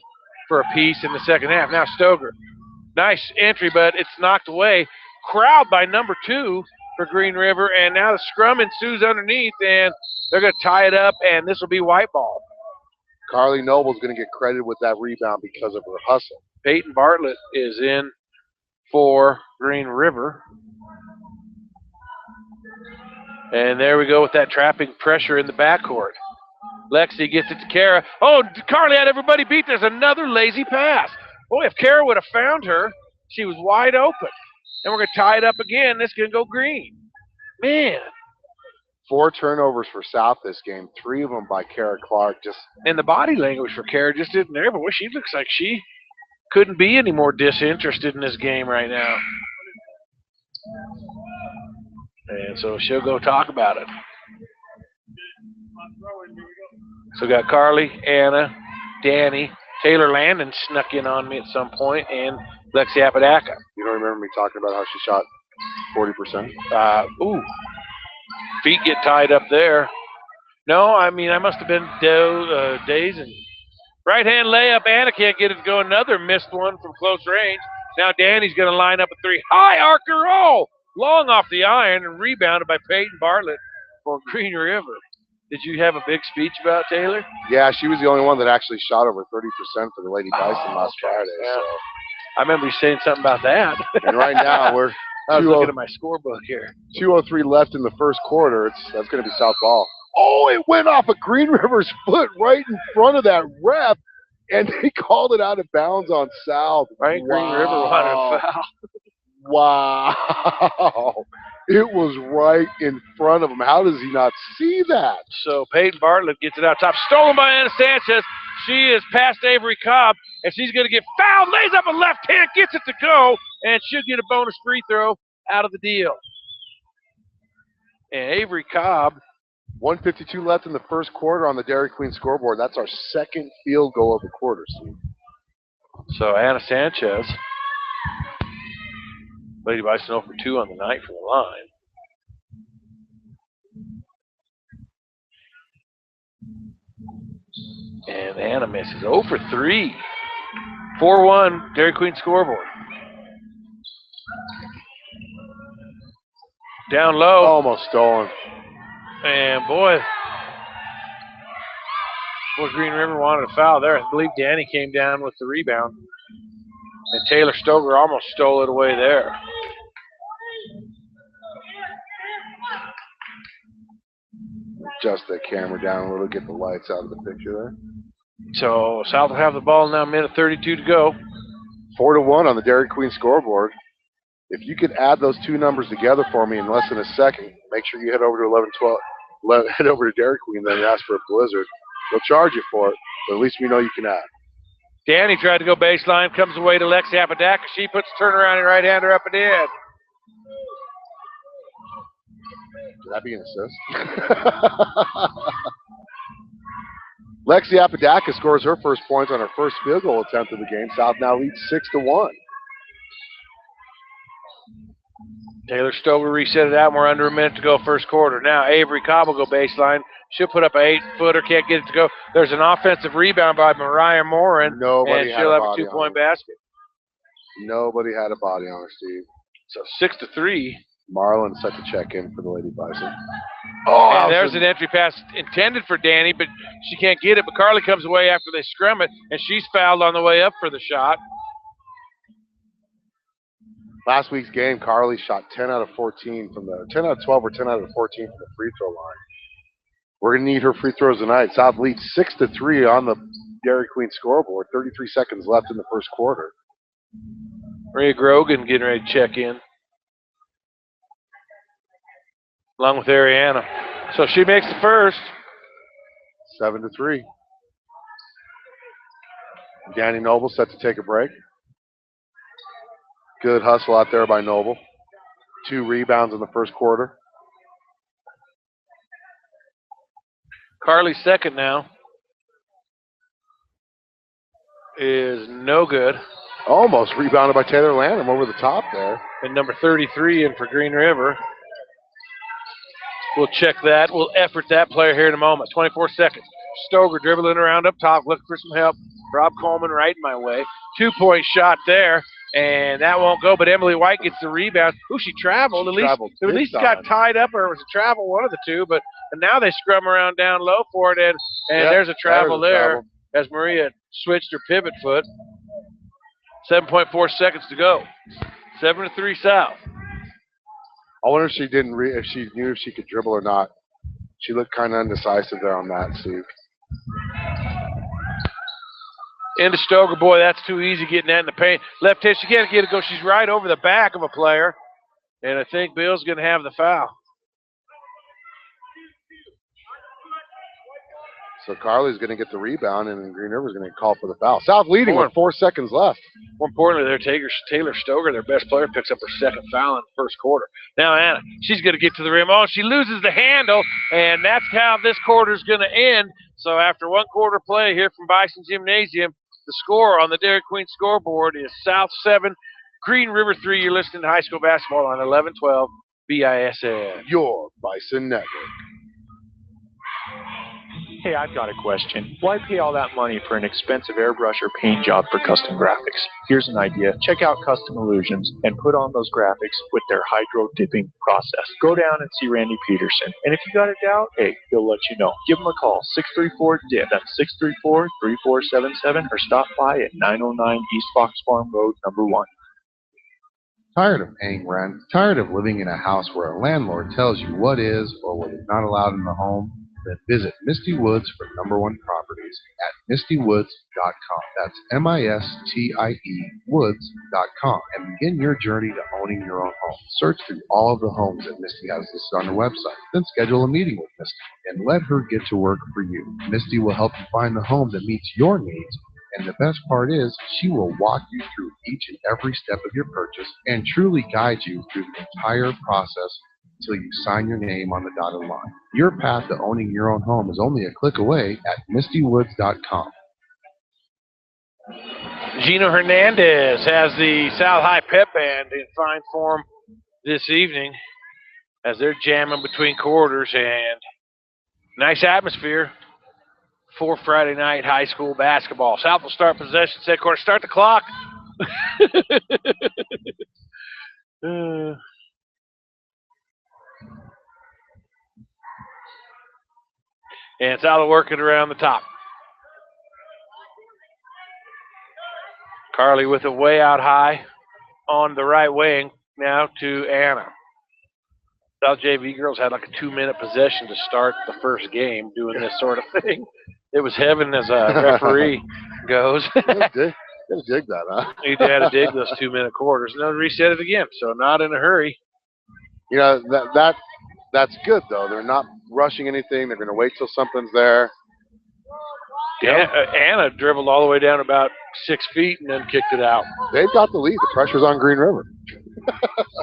for a piece in the second half. Now Stoger. Nice entry, but it's knocked away. Crowd by number 2 for Green River, and now the scrum ensues underneath, and they're going to tie it up, and this will be white ball. Carly Noble's going to get credit with that rebound because of her hustle. Peyton Bartlett is in for Green River. And there we go with that trapping pressure in the backcourt. Lexi gets it to Kara. Oh, Carly had everybody beat. There's another lazy pass. Boy, if Kara would have found her, she was wide open. And we're going to tie it up again. This is going to go green. Man. 4 turnovers for South this game. 3 of them by Kara Clark. And the body language for Kara just isn't there. But boy, she looks like she couldn't be any more disinterested in this game right now. And so she'll go talk about it. So got Carly, Anna, Danny, Taylor Landon snuck in on me at some point, and Lexi Apodaca. You don't remember me talking about how she shot 40%? Feet get tied up there. No, I mean, I must have been dazed. And right-hand layup, Anna can't get it to go. Another missed one from close range. Now Danny's going to line up a 3. High arcer, long off the iron and rebounded by Peyton Bartlett for Green River. Did you have a big speech about Taylor? Yeah, she was the only one that actually shot over 30% for the Lady Bison last Friday. Yeah. So. I remember you saying something about that. And right now we're I was looking at my scorebook here. 2:03 left in the first quarter. That's going to be South ball. Oh, it went off of Green River's foot right in front of that ref, and they called it out of bounds on South. Right, wow. Green River wanted a foul. Wow. It was right in front of him. How does he not see that? So Peyton Bartlett gets it out top. Stolen by Anna Sanchez. She is past Avery Cobb, and she's going to get fouled. Lays up a left hand, gets it to go, and she'll get a bonus free throw out of the deal. And Avery Cobb. 1:52 left in the first quarter on the Dairy Queen scoreboard. That's our second field goal of the quarter, Steve. So Anna Sanchez. Lady Bison 0 for 2 on the night from the line. And Anna misses 0 for 3. 4-1 Dairy Queen scoreboard. Down low. Almost stolen. And boy, Green River wanted a foul there. I believe Danny came down with the rebound. And Taylor Stoger almost stole it away there. Adjust the camera down a little, get the lights out of the picture there. So South will have the ball now, minute 32 to go. 4-1 on the Dairy Queen scoreboard. If you could add those two numbers together for me in less than a second, make sure you head over to head over to Dairy Queen then and ask for a blizzard. They'll charge you for it, but at least we know you can add. Danny tried to go baseline, comes away to Lexi Apodaca. She puts turnaround and right-hander up and in. Could that be an assist? Lexi Apodaca scores her first points on her first field goal attempt of the game. South now leads 6-1. Taylor Stover reset it out, and we're under a minute to go first quarter. Now Avery Cobb will go baseline. She'll put up an 8-footer, can't get it to go. There's an offensive rebound by Mariah Morin, and she'll have a 2-point basket. Nobody had a body on her, Steve. So 6-3. Marlon set to check in for the Lady Bison. Oh, and there's an entry pass intended for Danny, but she can't get it. But Carly comes away after they scrum it, and she's fouled on the way up for the shot. Last week's game, Carly shot 10 out of 14 from the 10 out of 12 or 10 out of 14 from the free throw line. We're going to need her free throws tonight. South leads 6-3 on the Dairy Queen scoreboard. 33 seconds left in the first quarter. Maria Grogan getting ready to check in, along with Ariana. So she makes the first. 7-3. Danny Noble set to take a break. Good hustle out there by Noble. 2 rebounds in the first quarter. Carly's second now is no good. Almost rebounded by Taylor Lanham over the top there. And number 33 in for Green River. We'll check that. We'll effort that player here in a moment. 24 seconds. Stoger dribbling around up top, looking for some help. Rob Coleman right in my way. 2-point shot there, and that won't go, but Emily White gets the rebound. Ooh, she traveled. At least got tied up, or it was a travel, one of the two, but now they scrum around down low for it, and there's a travel there as Maria switched her pivot foot. 7.4 seconds to go. 7-3 South. I wonder if she didn't if she knew if she could dribble or not. She looked kind of indecisive there on that, Steve. Into Stoger, boy, that's too easy getting that in the paint. Left hand, she can't get it go. She's right over the back of a player, and I think Bill's going to have the foul. So Carly's going to get the rebound, and then Green River's going to call for the foul. South leading with 4 seconds left. More importantly, Taylor Stoger, their best player, picks up her second foul in the first quarter. Now Anna, she's going to get to the rim. Oh, she loses the handle, and that's how this quarter's going to end. So after 1 quarter play here from Bison Gymnasium, the score on the Dairy Queen scoreboard is South 7, Green River 3. You're listening to high school basketball on 1112 BISN. Your Bison Network. Hey, I've got a question. Why pay all that money for an expensive airbrush or paint job for custom graphics? Here's an idea. Check out Custom Illusions and put on those graphics with their hydro dipping process. Go down and see Randy Peterson. And if you got a doubt, hey, he'll let you know. Give him a call, 634-DIP. That's 634-3477, or stop by at 909 East Fox Farm Road, number 1. Tired of paying rent? Tired of living in a house where a landlord tells you what is or what is not allowed in the home? Then visit Misty Woods for number 1 properties at mistywoods.com. That's MISTIE woods.com, and begin your journey to owning your own home. Search through all of the homes that Misty has listed on her website. Then schedule a meeting with Misty and let her get to work for you. Misty will help you find the home that meets your needs, and the best part is she will walk you through each and every step of your purchase and truly guide you through the entire process until you sign your name on the dotted line. Your path to owning your own home is only a click away at mistywoods.com. Gino Hernandez has the South High Pep Band in fine form this evening as they're jamming between quarters, and nice atmosphere for Friday night high school basketball. South will start possession, second quarter. Start the clock. And South will work it around the top. Carly with it way out high on the right wing now to Anna. South JV girls had like a 2-minute possession to start the first game doing this sort of thing. It was heaven as a referee goes. You gotta dig that, huh? You had to dig those 2-minute quarters. And then reset it again, so not in a hurry. You know, that That's good, though. They're not rushing anything. They're going to wait till something's there. Anna dribbled all the way down about 6 feet and then kicked it out. They've got the lead. The pressure's on Green River.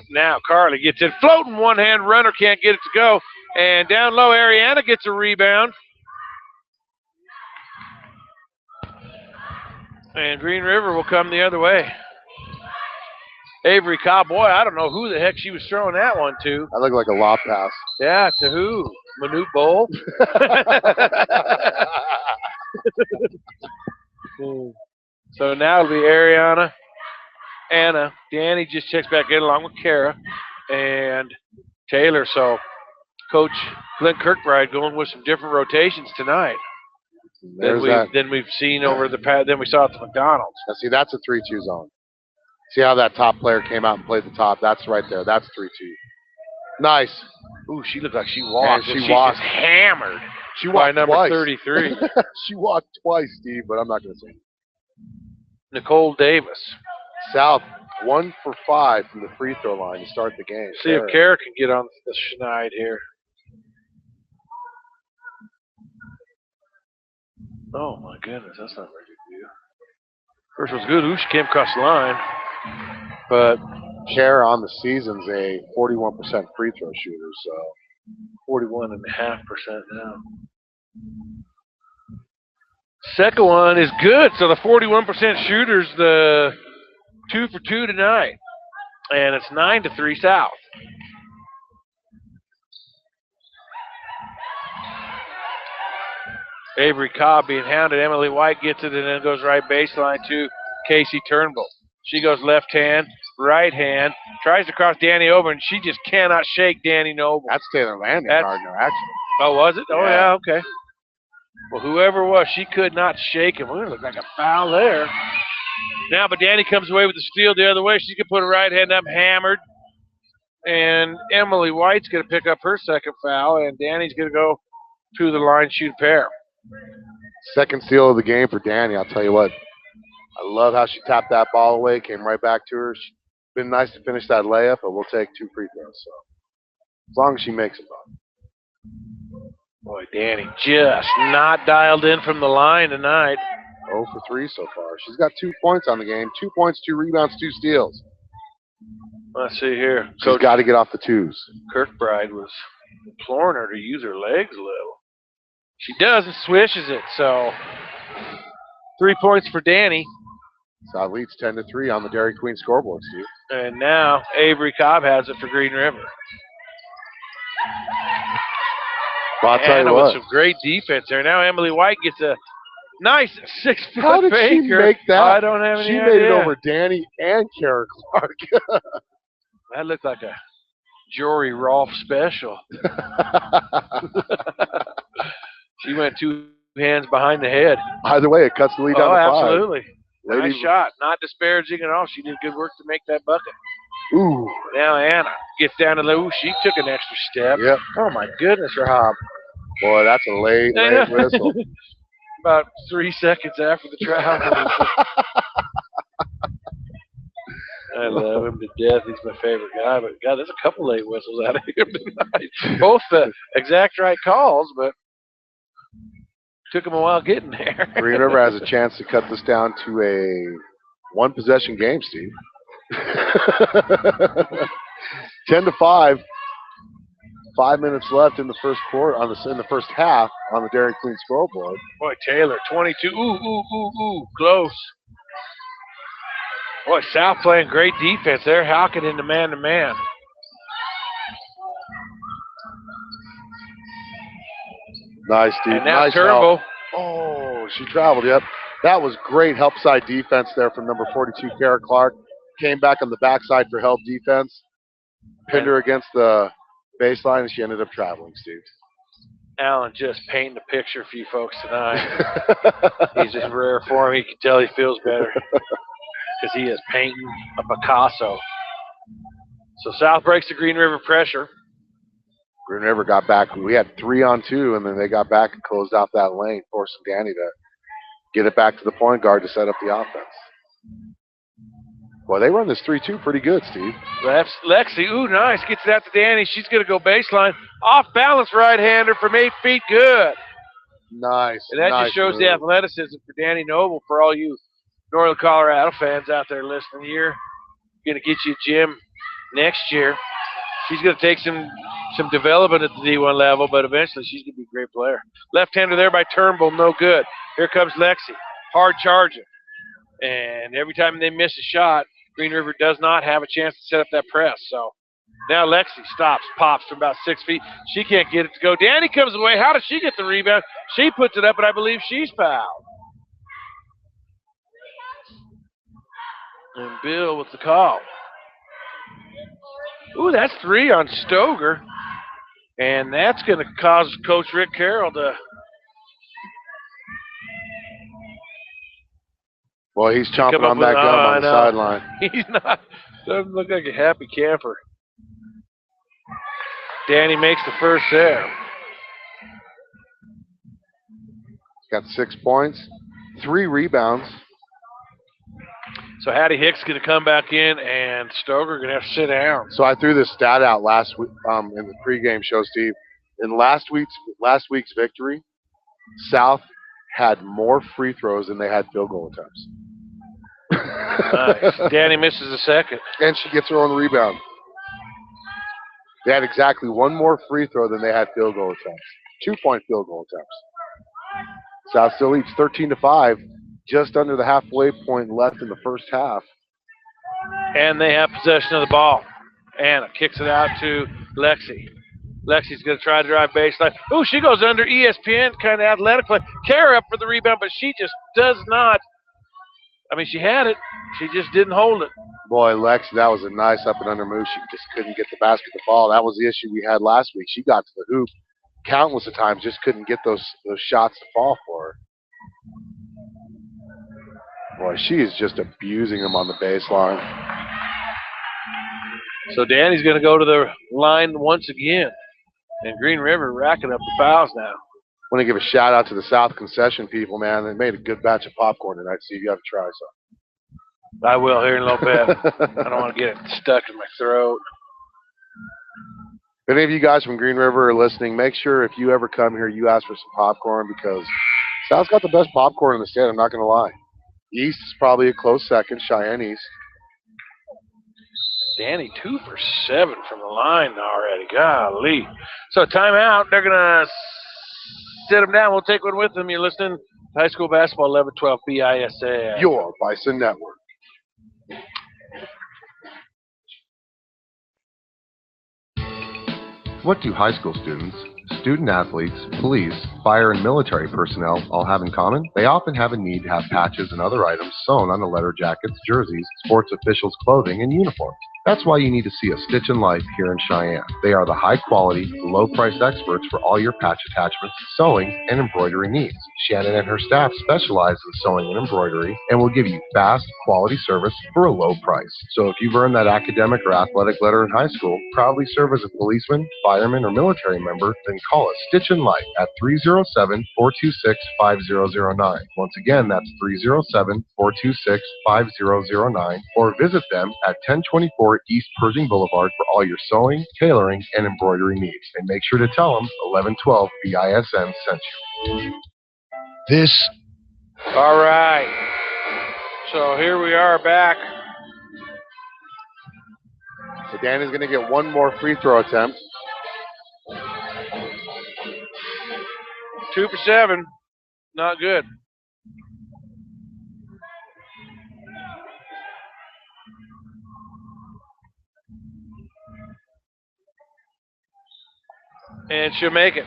Now Carly gets it floating, one-hand runner, can't get it to go. And down low, Ariana gets a rebound. And Green River will come the other way. Avery Cobb, boy, I don't know who the heck she was throwing that one to. That looked like a lob pass. Yeah, to who? Manute Bowl? So now it'll be Ariana, Anna. Danny just checks back in along with Kara and Taylor. So Coach Glenn Kirkbride going with some different rotations tonight than we've seen than we saw at the McDonald's. Now, see, that's a 3-2 zone. See how that top player came out and played the top? That's right there. That's 3-2. Nice. Ooh, she looked like she walked. And she walked. Just hammered. She walked by number twice. 33. She walked twice, Steve, but I'm not going to say. Nicole Davis. South 1 for 5 from the free throw line to start the game. See if Kara can get on the schneid here. Oh my goodness, that's not very good view. First was good. Ooh, she came across the line. But Kara on the season's a 41% free throw shooter, so 41.5% now. Second one is good. So the 41% shooter's the 2 for 2 tonight. And it's 9-3 South. Avery Cobb being hounded. Emily White gets it and then goes right baseline to Casey Turnbull. She goes left hand, right hand, tries to cross Danny over, and she just cannot shake Danny Noble. That's Taylor Landing, partner, actually. Oh, was it? Oh, yeah, okay. Well, whoever it was, she could not shake him. Well, it looked like a foul there. Now, but Danny comes away with the steal the other way. She can put her right hand up, hammered. And Emily White's going to pick up her second foul, and Danny's going to go to the line, shoot a pair. Second steal of the game for Danny, I'll tell you what. I love how she tapped that ball away, came right back to her. It's been nice to finish that layup, but we'll take 2 free throws. So as long as she makes it, Boy, Danny just not dialed in from the line tonight. 0 for 3 so far. She's got 2 points on the game. 2 points, 2 rebounds, 2 steals. Let's see here. She's got to get off the twos. Kirkbride was imploring her to use her legs a little. She does and swishes it. So 3 points for Danny. South leads 10-3 on the Dairy Queen scoreboard, Steve. And now Avery Cobb has it for Green River. Well, I'll tell you Anna what. with some great defense there. Now Emily White gets a nice 6-foot How did she faker. make that? I don't have any idea. She made it over Danny and Kara Clark. That looked like a Jory Rolfe special. She went 2 hands behind the head. Either way, it cuts the lead down to 5. Absolutely. Lady, nice shot. Not disparaging at all. She did good work to make that bucket. Ooh. Now Anna gets down to the – ooh, she took an extra step. Yep. Oh, my goodness, Rob. Boy, that's a late whistle. About 3 seconds after the travel. I love him to death. He's my favorite guy. But, God, there's a couple late whistles out of him tonight. Both the exact right calls, but took him a while getting there. Green River has a chance to cut this down to a 1-possession game, Steve. 10-5. 5 minutes left in the first quarter, in the first half on the Dairy Queen scoreboard. Boy, Taylor, 22. Ooh, close. Boy, South playing great defense. They're hawking into man-to-man. Nice, Steve. And now nice Turnbull. Help. Oh, she traveled, yep. That was great help side defense there from number 42, Kara Clark. Came back on the backside for help defense. Pinned her against the baseline, and she ended up traveling, Steve. Alan just painting a picture for you folks tonight. He's just rare form. You can tell he feels better because he is painting a Picasso. So South breaks the Green River pressure. Green River got back. We had 3-on-2, and then they got back and closed out that lane, forcing Danny to get it back to the point guard to set up the offense. Well, they run this 3-2 pretty good, Steve. That's Lexi. Ooh, nice. Gets it out to Danny. She's going to go baseline. Off balance right-hander from 8 feet. Good. Nice. And that nice just shows move. the athleticism for Danny Noble. For all you Northern Colorado fans out there listening here, going to get you a gym next year. She's going to take some development at the D1 level, but eventually she's going to be a great player. Left-hander there by Turnbull, no good. Here comes Lexi, hard charging. And every time they miss a shot, Green River does not have a chance to set up that press. So now Lexi stops, pops from about 6 feet. She can't get it to go. Danny comes away. How does she get the rebound? She puts it up, and I believe she's fouled. And Bill with the call. Ooh, that's 3 on Stoger. And that's going to cause Coach Rick Carroll to... Boy, he's chomping on that gum on the sideline. He's not. Doesn't look like a happy camper. Danny makes the first there. He's got 6 points, 3 rebounds. So Hattie Hicks going to come back in, and Stoger going to have to sit down. So I threw this stat out last week in the pregame show, Steve. In last week's victory, South had more free throws than they had field goal attempts. Nice. Danny misses a second. And she gets her own rebound. They had exactly 1 more free throw than they had field goal attempts. 2-point field goal attempts. South still leads 13-5, just under the halfway point left in the first half. And they have possession of the ball. Anna kicks it out to Lexi. Lexi's going to try to drive baseline. Ooh, she goes under ESPN, kind of athletic play. Kara up for the rebound, but she just does not. I mean, she had it. She just didn't hold it. Boy, Lexi, that was a nice up and under move. She just couldn't get the basket to fall. That was the issue we had last week. She got to the hoop countless of times, just couldn't get those shots to fall for her. Boy, she is just abusing them on the baseline. So Danny's going to go to the line once again. And Green River racking up the fouls now. I want to give a shout out to the South concession people, man. They made a good batch of popcorn tonight. See if you have to try some. I will here in a little bit. I don't want to get it stuck in my throat. If any of you guys from Green River are listening, make sure if you ever come here, you ask for some popcorn because South's got the best popcorn in the state. I'm not going to lie. East is probably a close second. Cheyenne East. Danny 2 for 7 from the line already. Golly. So timeout. They're going to sit them down. We'll take one with them. You're listening to High School Basketball 11-12 BISN. Your Bison Network. What do high school students, student athletes, police, fire, and military personnel all have in common? They often have a need to have patches and other items sewn on the letter jackets, jerseys, sports officials' clothing, and uniforms. That's why you need to see a Stitch in Life here in Cheyenne. They are the high-quality, low-priced experts for all your patch attachments, sewing, and embroidery needs. Shannon and her staff specialize in sewing and embroidery and will give you fast, quality service for a low price. So if you've earned that academic or athletic letter in high school, proudly serve as a policeman, fireman, or military member, then call us Stitch in Life at 307-426-5009. Once again, that's 307-426-5009, or visit them at 1024 East Pershing Boulevard for all your sewing, tailoring, and embroidery needs. And make sure to tell them 1112 BISN sent you. All right. So here we are back. So Danny's going to get 1 more free throw attempt. 2 for 7. Not good. And she'll make it.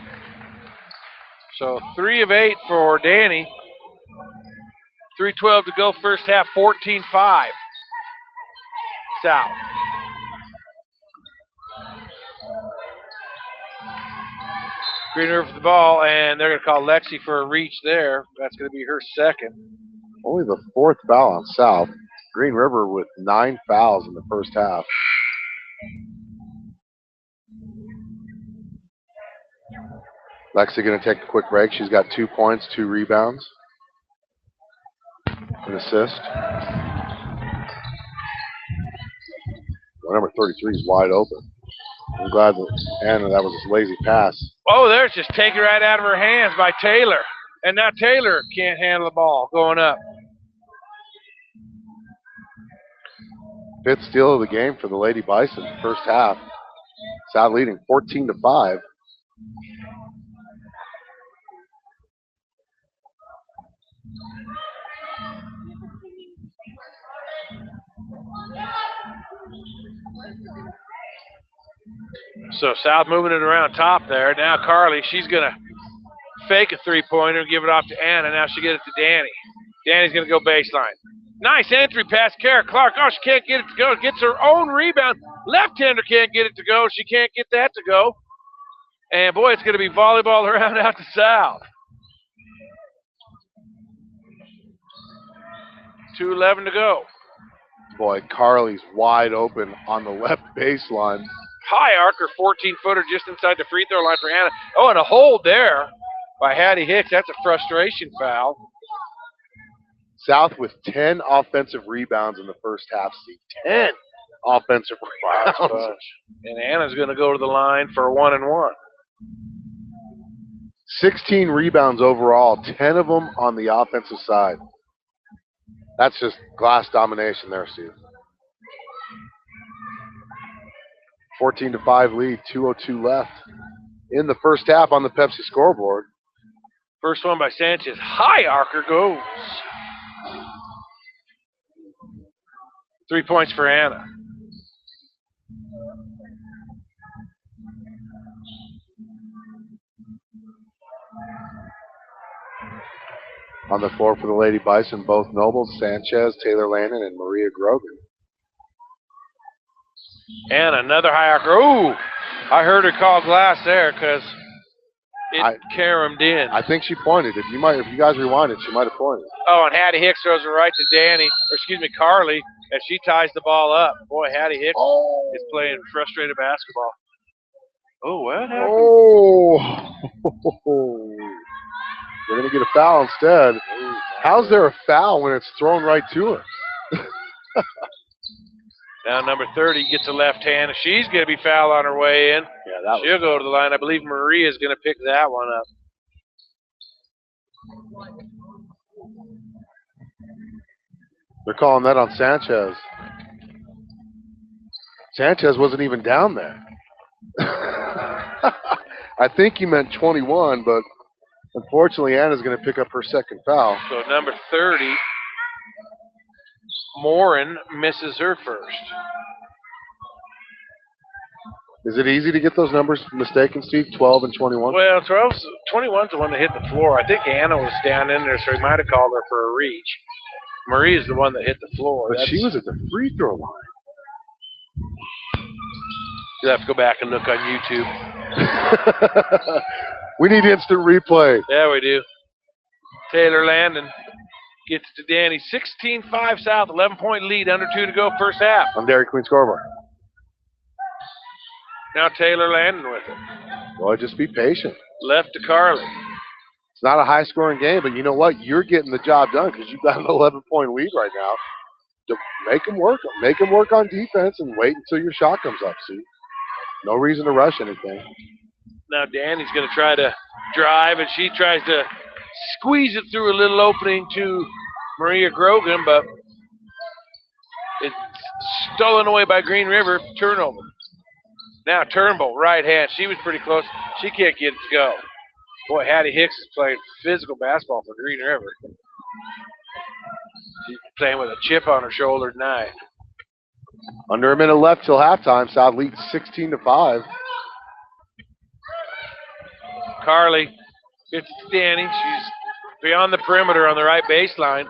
So 3 of 8 for Danny. 3:12 to go first half, 14-5. South. Green River for the ball, and they're going to call Lexi for a reach there. That's going to be her second. Only the 4th foul on South. Green River with 9 fouls in the first half. Lexi going to take a quick break. She's got 2 points, 2 rebounds, an assist. Number 33 is wide open. I'm glad that Anna, that was a lazy pass. Oh, there's just taken right out of her hands by Taylor. And now Taylor can't handle the ball going up. 5th steal of the game for the Lady Bison, first half. South leading 14-5. So South moving it around top there. Now Carly, she's going to fake a three-pointer and give it off to Anna. Now she get it to Danny. Danny's going to go baseline. Nice entry pass, Kara Clark. Oh, she can't get it to go. Gets her own rebound. Left-hander can't get it to go. She can't get that to go. And, boy, it's going to be volleyball around out to South. 2:11 to go. Boy, Carly's wide open on the left baseline. High archer, 14-footer just inside the free throw line for Anna. Oh, and a hold there by Hattie Hicks. That's a frustration foul. South with 10 offensive rebounds in the first half. See, 10 offensive rebounds. And Anna's going to go to the line for a 1-and-1. 16 rebounds overall, 10 of them on the offensive side. That's just glass domination there, Steve. 14-5 lead, 2:02 left in the first half on the Pepsi scoreboard. First one by Sanchez. High archer goes. 3 points for Anna. On the floor for the Lady Bison, both Nobles, Sanchez, Taylor Landon, and Maria Grogan. And another high archer. Ooh, I heard her call glass there because it caromed in. I think she pointed. If you guys rewind it, she might have pointed. Oh, and Hattie Hicks throws it right to Danny, or excuse me, Carly, as she ties the ball up. Boy, Hattie Hicks is playing frustrated basketball. Oh, what happened? Oh. We're going to get a foul instead. How's there a foul when it's thrown right to her? Now number 30 gets a left hand. She's going to be fouled on her way in. Yeah, she'll go to the line. I believe Maria's going to pick that one up. They're calling that on Sanchez. Sanchez wasn't even down there. I think he meant 21, but unfortunately Anna's going to pick up her second foul. So number 30, Morin misses her first. Is it easy to get those numbers mistaken, Steve? 12 and 21? Well, 21's the one that hit the floor. I think Anna was down in there, so he might have called her for a reach. Maria's the one that hit the floor. But she was at the free throw line. You'll have to go back and look on YouTube. We need instant replay. Yeah, we do. Taylor Landon gets to Danny. 16-5 South, 11-point lead, under 2 to go, first half. I'm Dairy Queen scoreboard. Now Taylor Landon with it. Well, just be patient. Left to Carly. It's not a high-scoring game, but you know what? You're getting the job done because you've got an 11-point lead right now. Make them work. Make them work on defense and wait until your shot comes up, see? No reason to rush anything. Now Danny's going to try to drive, and she tries to squeeze it through a little opening to Maria Grogan, but it's stolen away by Green River. Turnover. Now Turnbull, right hand. She was pretty close. She can't get it to go. Boy, Hattie Hicks is playing physical basketball for Green River. She's playing with a chip on her shoulder tonight. Under a minute left till halftime. South leads 16-5. Carly gets it to Danny. She's beyond the perimeter on the right baseline.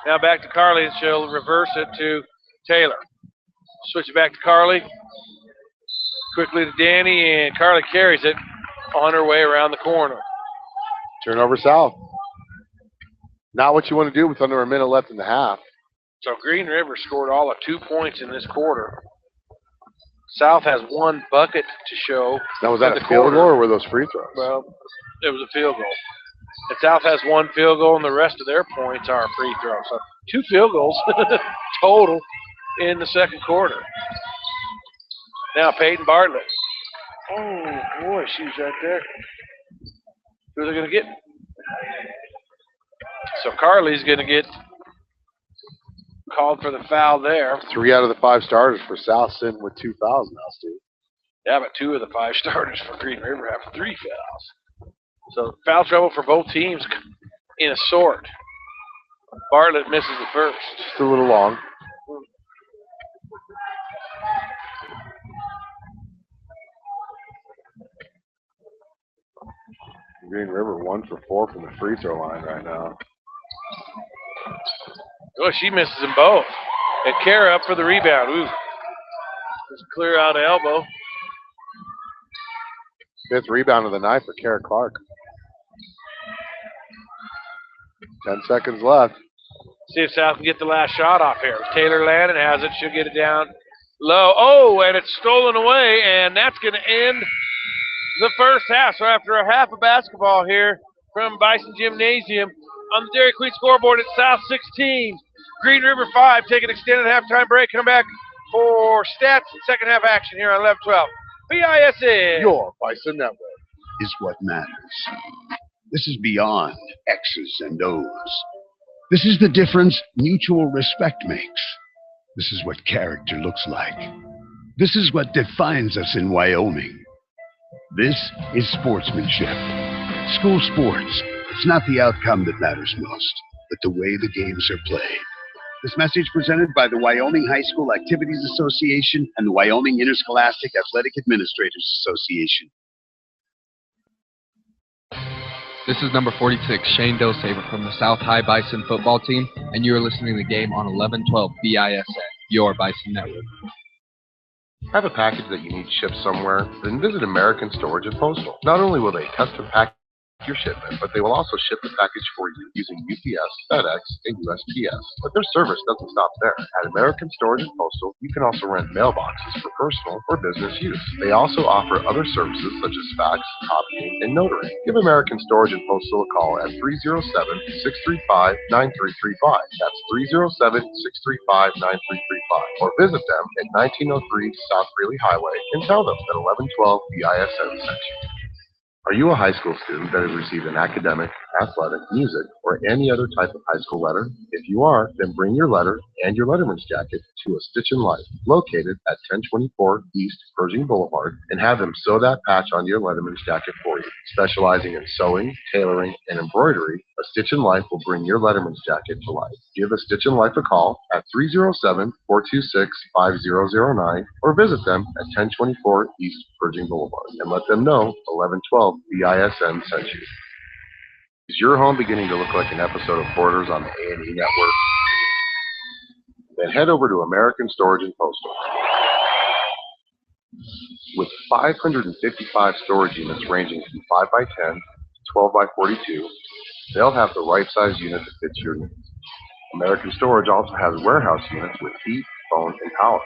Now back to Carly, and she'll reverse it to Taylor. Switch it back to Carly. Quickly to Danny, and Carly carries it on her way around the corner. Turnover South. Not what you want to do with under a minute left in the half. So Green River scored all of 2 points in this quarter. South has 1 bucket to show. Now, was that a field goal or were those free throws? Well, it was a field goal. And South has 1 field goal, and the rest of their points are free throws. So 2 field goals total in the second quarter. Now Peyton Bartlett. Oh, boy, she's right there. Who's they going to get? So Carly's going to get called for the foul there. 3 out of the 5 starters for South sitting with 2 fouls now, Steve. Yeah, but 2 of the 5 starters for Green River have 3 fouls. So foul trouble for both teams in a sort. Bartlett misses the first. Just a little long. Green River 1 for 4 from the free throw line right now. Oh, she misses them both. And Kara up for the rebound. Ooh. Just clear out of elbow. 5th rebound of the night for Kara Clark. 10 seconds left. See if South can get the last shot off here. Taylor Landon has it. She'll get it down low. Oh, and it's stolen away, and that's going to end the first half. So after a half of basketball here from Bison Gymnasium, on the Dairy Queen scoreboard, it's South 16, Green River 5. Take an extended halftime break. Come back for stats and second half action here on 11-12. BISN. Your Bison Network. Is what matters. This is beyond X's and O's. This is the difference mutual respect makes. This is what character looks like. This is what defines us in Wyoming. This is sportsmanship. School sports. It's not the outcome that matters most, but the way the games are played. This message presented by the Wyoming High School Activities Association and the Wyoming Interscholastic Athletic Administrators Association. This is number 46, Shane Dosaver from the South High Bison football team, and you are listening to the game on 11-12 BISN, your Bison Network. Have a package that you need shipped somewhere? Then visit American Storage and Postal. Not only will they custom pack your shipment, but they will also ship the package for you using UPS, FedEx, and USPS. But their service doesn't stop there. At American Storage and Postal, you can also rent mailboxes for personal or business use. They also offer other services such as fax, copying, and notary. Give American Storage and Postal a call at 307-635-9335. That's 307-635-9335. Or visit them at 1903 South Greeley Highway and tell them that 1112 BISN sent you. Are you a high school student that has received an academic, athletic, music, or any other type of high school letter? If you are, then bring your letter and your letterman's jacket to A Stitch in Life, located at 1024 East Pershing Boulevard, and have them sew that patch on your letterman's jacket for you. Specializing in sewing, tailoring, and embroidery, A Stitch in Life will bring your letterman's jacket to life. Give A Stitch in Life a call at 307-426-5009 or visit them at 1024 East Pershing Boulevard and let them know 1112 BISN sent you. Is your home beginning to look like an episode of Borders on the A&E Network? Then head over to American Storage and Postal. With 555 storage units ranging from 5x10 to 12x42, they'll have the right size unit that fits your needs. American Storage also has warehouse units with heat, phone, and power.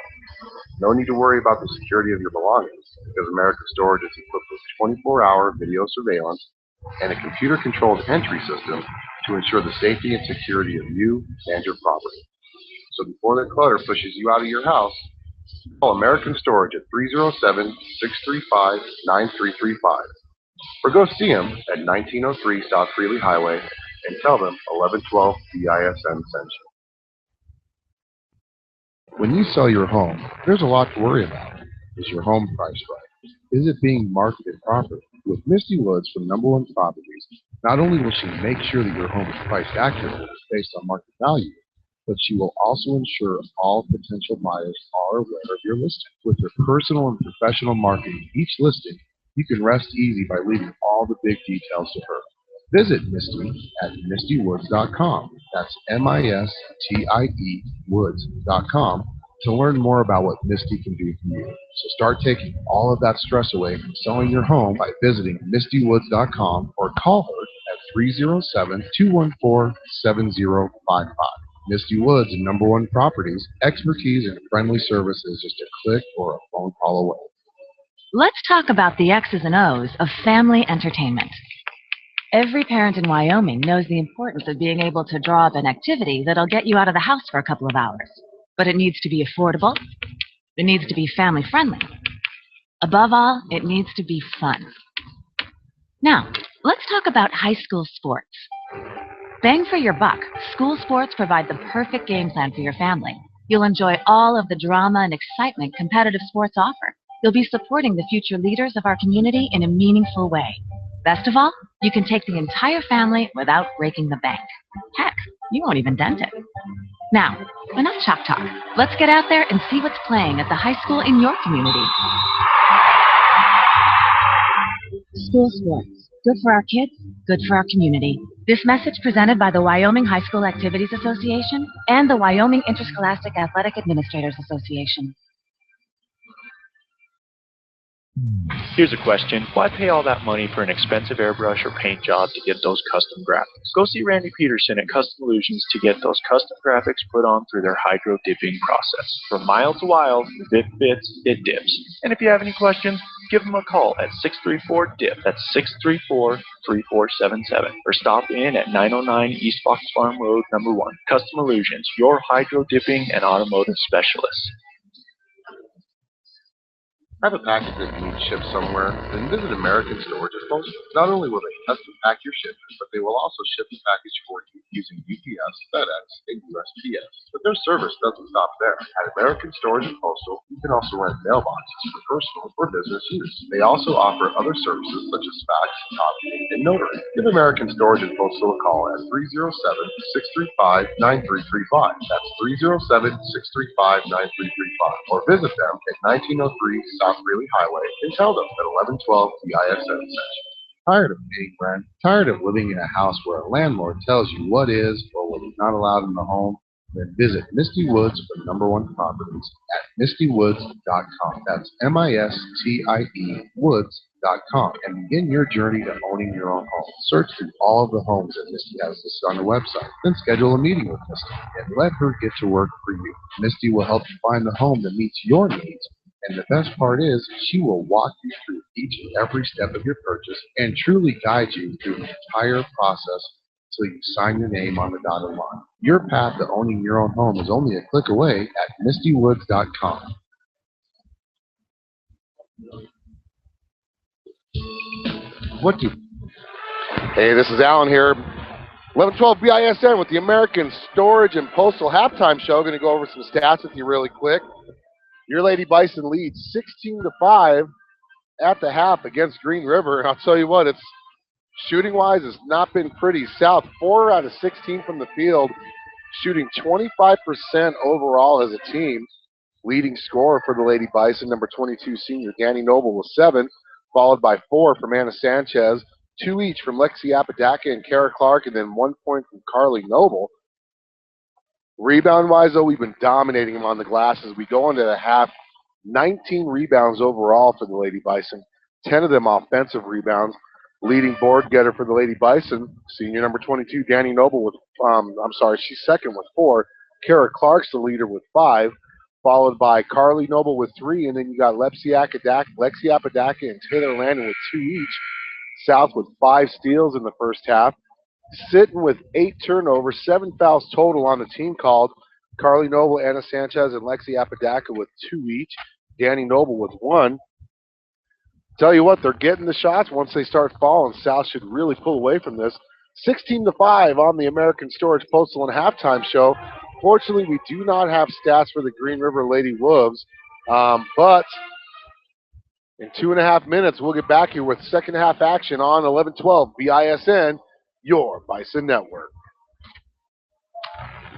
No need to worry about the security of your belongings, because American Storage is equipped with 24-hour video surveillance and a computer-controlled entry system to ensure the safety and security of you and your property. So before the clutter pushes you out of your house, call American Storage at 307-635-9335. Or go see them at 1903 South Greeley Highway and tell them 1112 BISN sent you. When you sell your home, there's a lot to worry about. Is your home priced right? Is it being marketed properly? With Misty Woods from Number One Properties, not only will she make sure that your home is priced accurately based on market value, but she will also ensure all potential buyers are aware of your listing. With her personal and professional marketing each listing, you can rest easy by leaving all the big details to her. Visit Misty at mistywoods.com. That's MISTIE woods.com to learn more about what Misty can do for you. So start taking all of that stress away from selling your home by visiting mistywoods.com or call her at 307-214-7055. Misty Woods and Number One Properties, expertise and friendly services just a click or a phone call away. Let's talk about the X's and O's of family entertainment. Every parent in Wyoming knows the importance of being able to draw up an activity that'll get you out of the house for a couple of hours. But it needs to be affordable, it needs to be family friendly, Above all, it needs to be fun. Now, let's talk about high school sports. Bang for your buck, school sports provide the perfect game plan for your family. You'll enjoy all of the drama and excitement competitive sports offer. You'll be supporting the future leaders of our community in a meaningful way. Best of all, you can take the entire family without breaking the bank. Heck, you won't even dent it. Now, enough chalk talk. Let's get out there and see what's playing at the high school in your community. School sports. Good for our kids, good for our community. This message presented by the Wyoming High School Activities Association and the Wyoming Interscholastic Athletic Administrators Association. Here's a question. Why pay all that money for an expensive airbrush or paint job to get those custom graphics? Go see Randy Peterson at Custom Illusions to get those custom graphics put on through their hydro dipping process. From mild to wild, if it fits, it dips. And if you have any questions, give them a call at 634-DIP. That's 634-3477. Or stop in at 909 East Fox Farm Road, number 1. Custom Illusions, your hydro dipping and automotive specialist. Have a package that needs shipped somewhere? Then visit American Storage and Postal. Not only will they custom pack your shipment, but they will also ship the package for you using UPS, FedEx, and USPS. But their service doesn't stop there. At American Storage and Postal, you can also rent mailboxes for personal or business use. They also offer other services such as fax, copying, and notary. Give American Storage and Postal a call at 307-635-9335. That's 307-635-9335. Or visit them at 1903 South Greeley Highway and tell them that 1112 BISN sent you. Tired of paying rent? Tired of living in a house where a landlord tells you what is or what is not allowed in the home? Then visit Misty Woods for #1 properties at mistywoods.com. That's MISTIE woods.com and begin your journey to owning your own home. Search through all of the homes that Misty has listed on the website. Then schedule a meeting with Misty and let her get to work for you. Misty will help you find the home that meets your needs. And the best part is, she will walk you through each and every step of your purchase and truly guide you through the entire process until you sign your name on the dotted line. Your path to owning your own home is only a click away at mistywoods.com. Hey, this is Alan here. 1112 BISN with the American Storage and Postal Halftime Show. Going to go over some stats with you really quick. Your Lady Bison leads 16-5 at the half against Green River. And I'll tell you what, it's shooting-wise, it's not been pretty. South, 4 out of 16 from the field, shooting 25% overall as a team. Leading scorer for the Lady Bison, number 22 senior Danny Noble with 7, followed by 4 from Anna Sanchez, 2 each from Lexi Apodaca and Kara Clark, and then 1 point from Carly Noble. Rebound-wise, though, we've been dominating them on the glass as we go into the half. 19 rebounds overall for the Lady Bison, 10 of them offensive rebounds. Leading board getter for the Lady Bison, senior number 22, Danny Noble with, she's second with 4. Kara Clark's the leader with 5, followed by Carly Noble with 3, and then you got Lexi Apodaca and Taylor Landon with 2 each. South with 5 steals in the first half. Sitting with 8 turnovers, 7 fouls total on the team called. Carly Noble, Anna Sanchez, and Lexi Apodaca with 2 each. Danny Noble with 1. Tell you what, they're getting the shots. Once they start falling, South should really pull away from this. 16-5 on the American Storage Postal and Halftime Show. Fortunately, we do not have stats for the Green River Lady Wolves, but in 2.5 minutes, we'll get back here with second half action on 1112 BISN, your Bison Network.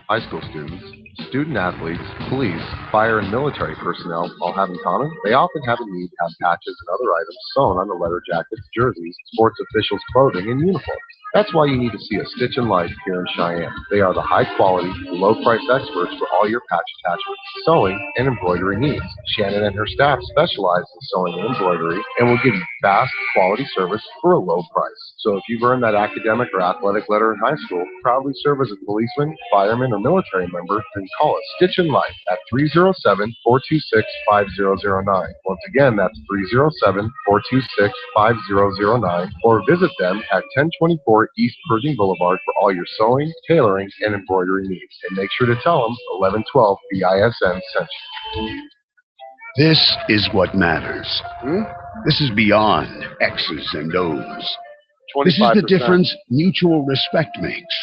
High school students, student athletes, police, fire, and military personnel all have in common. They often have a need to have patches and other items sewn on the leather jackets, jerseys, sports officials' clothing, and uniforms. That's why you need to see a Stitch and Light here in Cheyenne. They are the high-quality, low-price experts for all your patch attachments, sewing, and embroidery needs. Shannon and her staff specialize in sewing and embroidery and will give you fast, quality service for a low price. So if you've earned that academic or athletic letter in high school, proudly serve as a policeman, fireman, or military member, then call us Stitch and Light at 307-426-5009. Once again, that's 307-426-5009, or visit them at 1024 East Pershing Boulevard for all your sewing, tailoring, and embroidery needs. And make sure to tell them 1112 BISN sent you. This is what matters. This is beyond X's and O's. 25%. This is the difference mutual respect makes.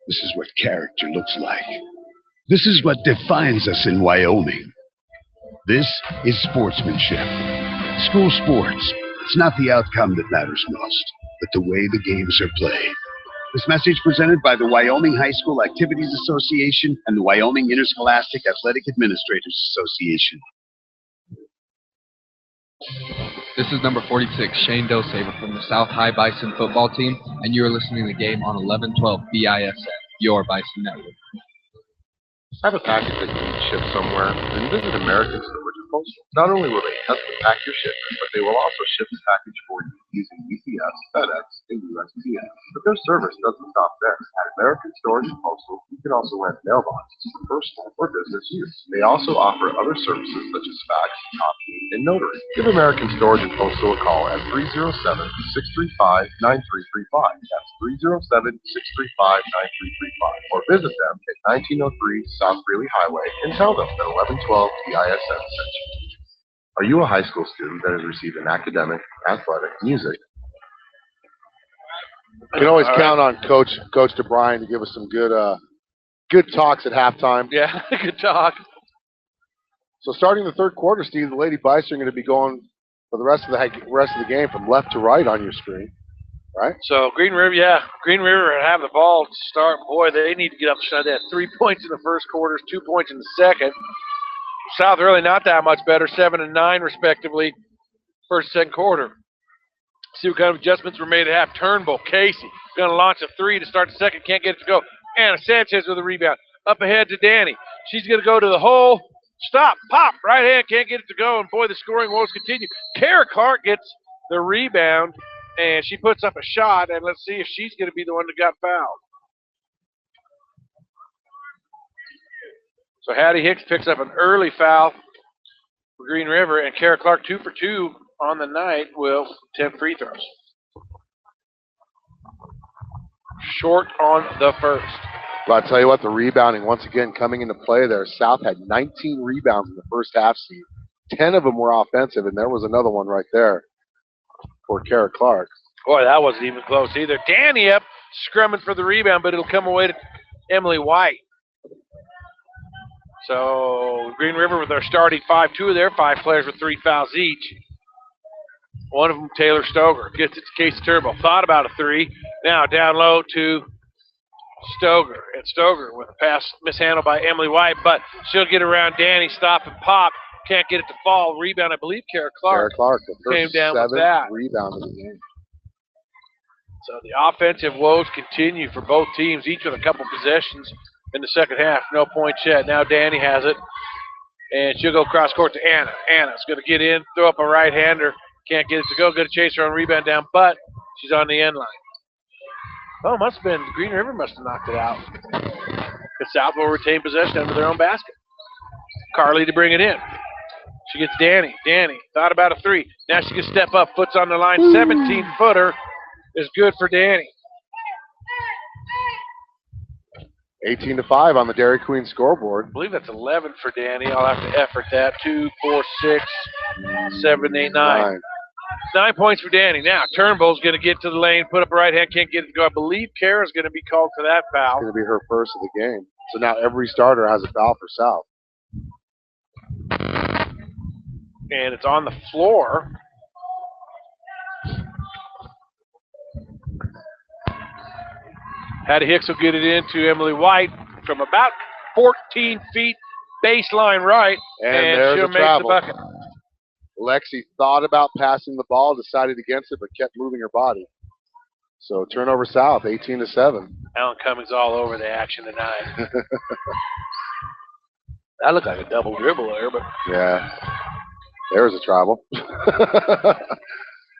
This is what character looks like. This is what defines us in Wyoming. This is sportsmanship. School sports. It's not the outcome that matters most, but the way the games are played. This message presented by the Wyoming High School Activities Association and the Wyoming Interscholastic Athletic Administrators Association. This is number 46, Shane Dosaver from the South High Bison football team, and you are listening to the game on 1112 BISN, your Bison network. Have a package that you need to ship somewhere, then visit American Storage and Postal. Not only will they custom pack your shipment, but they will also ship the package for you using UPS, FedEx, and USPS. But their service doesn't stop there. At American Storage and Postal, you can also rent mailboxes for personal or business use. They also offer other services such as fax, copy, and notary. Give American Storage and Postal a call at 307-635-9335. That's 307-635-9335. Or visit them at 1903 South Greeley Highway and tell them that 1112 BISN sent you. Are you a high school student that has received an academic, athletic, music? You can always count on Coach DeBryan to give us some good talks at halftime. Yeah, good talk. So starting the third quarter, Steve, the Lady Bison are going to be going for the rest of the game from left to right on your screen, right? So Green River have the ball to start. Boy, they need to get up shot. They had 3 points in the first quarter, 2 points in the second. South really not that much better, 7 and 9 respectively, first and second quarter. See what kind of adjustments were made at half. Turnbull, Casey, going to launch a three to start the second, can't get it to go. Anna Sanchez with a rebound. Up ahead to Danny. She's going to go to the hole. Stop, pop, right hand, can't get it to go. And boy, the scoring woes continue. Kara Clark gets the rebound, and she puts up a shot, and let's see if she's going to be the one that got fouled. So Hattie Hicks picks up an early foul for Green River, and Kara Clark 2 for 2 on the night will attempt free throws. Short on the first. But I'll tell you what, the rebounding once again coming into play there. South had 19 rebounds in the first half, Steve. 10 of them were offensive, and there was another one right there for Kara Clark. Boy, that wasn't even close either. Danny up, scrumming for the rebound, but it'll come away to Emily White. So Green River with their starting 5, 2 of their 5 players with 3 fouls each. One of them, Taylor Stoger, gets it to Casey Turnbull. Thought about a three. Now down low to Stoger. And Stoger with a pass mishandled by Emily White, but she'll get around Danny, stop and pop. Can't get it to fall. Rebound, I believe, Kara Clark. Kara Clark, the first came down with that. Rebound of the game. So the offensive woes continue for both teams, each with a couple possessions in the second half. No points yet. Now Danny has it, and she'll go cross court to Anna. Anna's going to get in, throw up a right-hander. Can't get it to go. Good chase her on rebound down, but she's on the end line. Oh, must have been Green River must have knocked it out. The South will retain possession under their own basket. Carly to bring it in. She gets Danny. Danny thought about a three. Now she can step up. Foot's on the line. 17-footer is good for Danny. 18-5 on the Dairy Queen scoreboard. I believe that's 11 for Danny. I'll have to effort that. 2, 4, 6, 7, 8, 9. 9 points for Danny. Now Turnbull's going to get to the lane, put up a right hand, can't get it to go. I believe Kara's going to be called for that foul. It's going to be her first of the game. So now every starter has a foul for South. And it's on the floor. Hattie Hicks will get it into Emily White from about 14 feet, baseline right, and she'll make the bucket. Lexi thought about passing the ball, decided against it, but kept moving her body. So turnover South, 18-7. Alan Cummings all over the action tonight. That looked like a double dribble there, but yeah, there's a travel.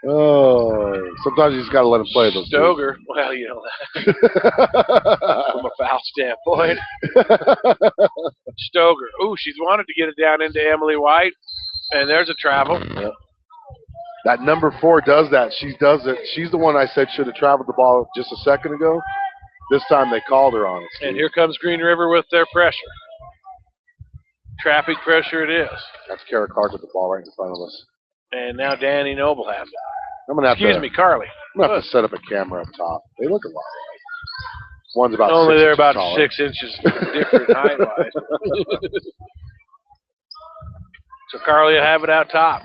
Oh, sometimes you just got to let him play those. Stoger, well, you know that from a foul standpoint. Stoger, ooh, she's wanted to get it down into Emily White, and there's a travel. Yeah. That number 4 does that. She does it. She's the one I said should have traveled the ball just a second ago. This time they called her on it. Steve. And here comes Green River with their pressure. Trapping pressure it is. That's Kara Clark with the ball right in front of us. And now Danny Noble has it. I'm gonna have Excuse me, Carly. I'm gonna have to set up a camera up top. They look a lot alike. One's about Only 6 they're inches about taller. 6 inches different height-wise. So Carly will have it out top.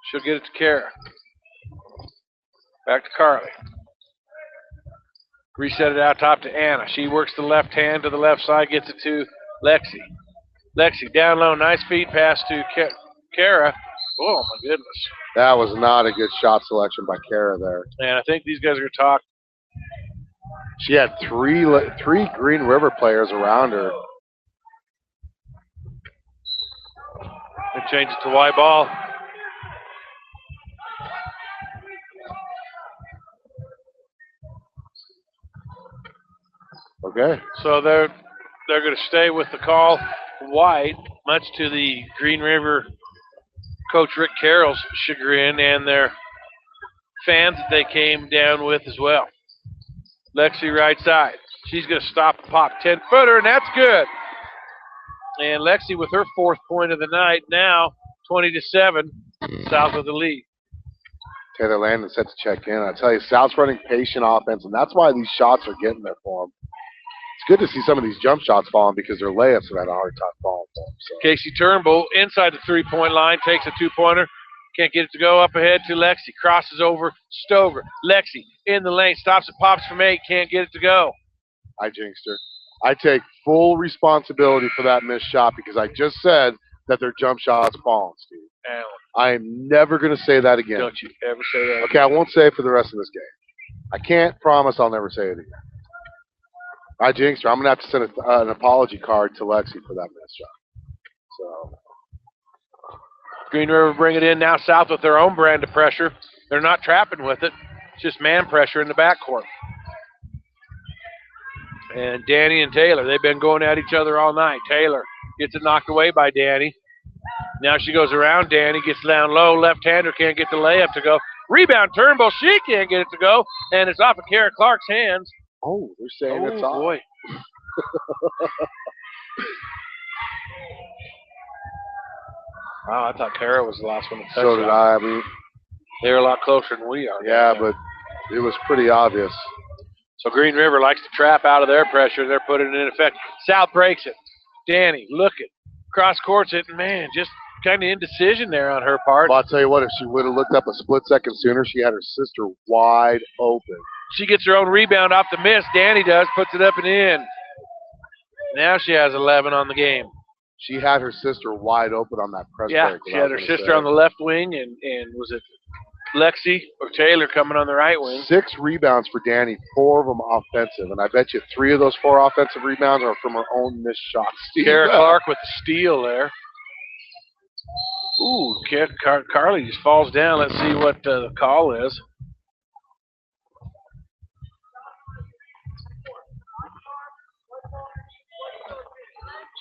She'll get it to Kara. Back to Carly. Reset it out top to Anna. She works the left hand to the left side, gets it to Lexi. Lexi down low, nice feed pass to Kara. Oh my goodness. That was not a good shot selection by Kara there. And I think these guys are going to talk. She had three Green River players around her. And change it to Y ball. Okay. So they're going to stay with the call white, much to the Green River coach Rick Carroll's chagrin and their fans that they came down with as well. Lexi right side. She's going to stop the pop 10-footer, and that's good. And Lexi with her 4th point of the night, now 20-7, South with the lead. Taylor Landon set to check in. I tell you, South's running patient offense, and that's why these shots are getting there for them. It's good to see some of these jump shots falling because their layups have had a hard time falling for them. So. Casey Turnbull inside the 3-point line, takes a 2-pointer. Can't get it to go up ahead to Lexi. Crosses over Stover. Lexi in the lane. Stops it, pops from 8. Can't get it to go. I jinxed her. I take full responsibility for that missed shot because I just said that their jump shot's falling, Steve. Alan. I am never going to say that again. Don't you ever say that. Okay, I won't say it for the rest of this game. I can't promise I'll never say it again. I jinxed her. I'm going to have to send an apology card to Lexi for that missed shot. So. Green River bring it in now South with their own brand of pressure. They're not trapping with it. It's just man pressure in the backcourt. And Danny and Taylor, they've been going at each other all night. Taylor gets it knocked away by Danny. Now she goes around Danny, gets down low. Left-hander can't get the layup to go. Rebound, Turnbull. She can't get it to go. And it's off of Kara Clark's hands. Oh, they're saying it's off. Oh, boy. Wow, I thought Kara was the last one to touch So did I. I mean, they're a lot closer than we are. yeah, but it was pretty obvious. So Green River likes to trap out of their pressure. They're putting it in effect. South breaks it. Danny looking. Cross courts it. And man, just kind of indecision there on her part. Well, I'll tell you what, if she would have looked up a split second sooner, she had her sister wide open. She gets her own rebound off the miss. Danny does. Puts it up and in. Now she has 11 on the game. She had her sister wide open on that press Yeah, break. she had her sister on the left wing, and was it Lexi or Taylor coming on the right wing? 6 rebounds for Danny, 4 of them offensive, and I bet you 3 of those 4 offensive rebounds are from her own missed shots. Kara Clark with the steal there. Ooh, Carly just falls down. Let's see what the call is.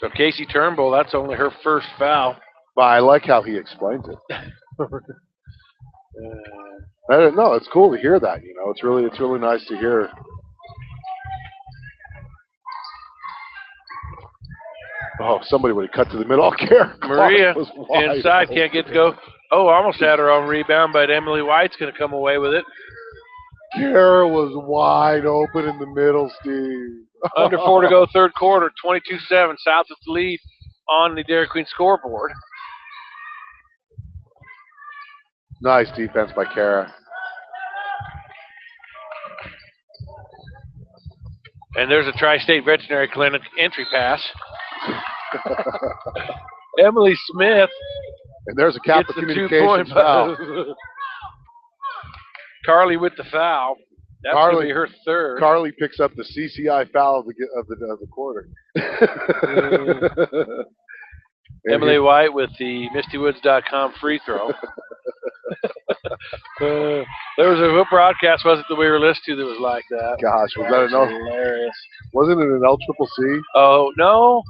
So Casey Turnbull, that's only her first foul. But I like how he explains it. No, it's cool to hear that. You know, it's really nice to hear. Oh, somebody would have cut to the middle. Maria inside, can't get to go. Oh, almost had her own rebound, but Emily White's going to come away with it. Kara was wide open in the middle, Steve. Under 4 to go, third quarter, 22-7. South with the lead on the Dairy Queen scoreboard. Nice defense by Kara. And there's a Tri-State Veterinary Clinic entry pass. Emily Smith. And there's a Catholic gets the Communications 2-point foul. Carly with the foul. That's going to be her third. Carly picks up the CCI foul of the quarter. Emily White with the MistyWoods.com free throw. There was a broadcast, was it, that we were listening to that was like that? Gosh, was that hilarious? Wasn't it an LCCC? Oh, no.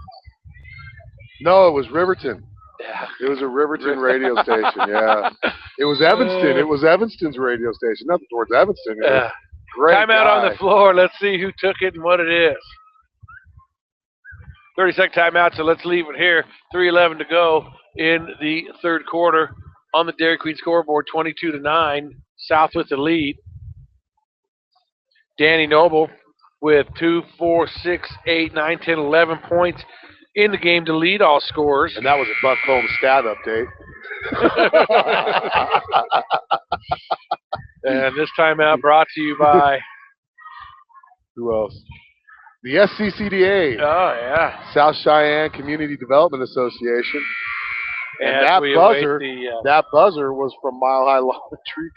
No, it was Riverton. Yeah. It was a Riverton radio station, yeah. It was Evanston. It was Evanston's radio station. Nothing towards Evanston. Great Time out on the floor. Let's see who took it and what it is. 30-second timeout, so let's leave it here. 3:11 to go in the third quarter on the Dairy Queen scoreboard, 22-9. South with the lead. Danny Noble with 2, 4, 6, 8, 9, 10, 11 points in the game to lead all scorers. And that was a Buck Holmes stat update. And this timeout brought to you by... Who else? The SCCDA. Oh, yeah. South Cheyenne Community Development Association. And that buzzer was from Mile High Lawn Tree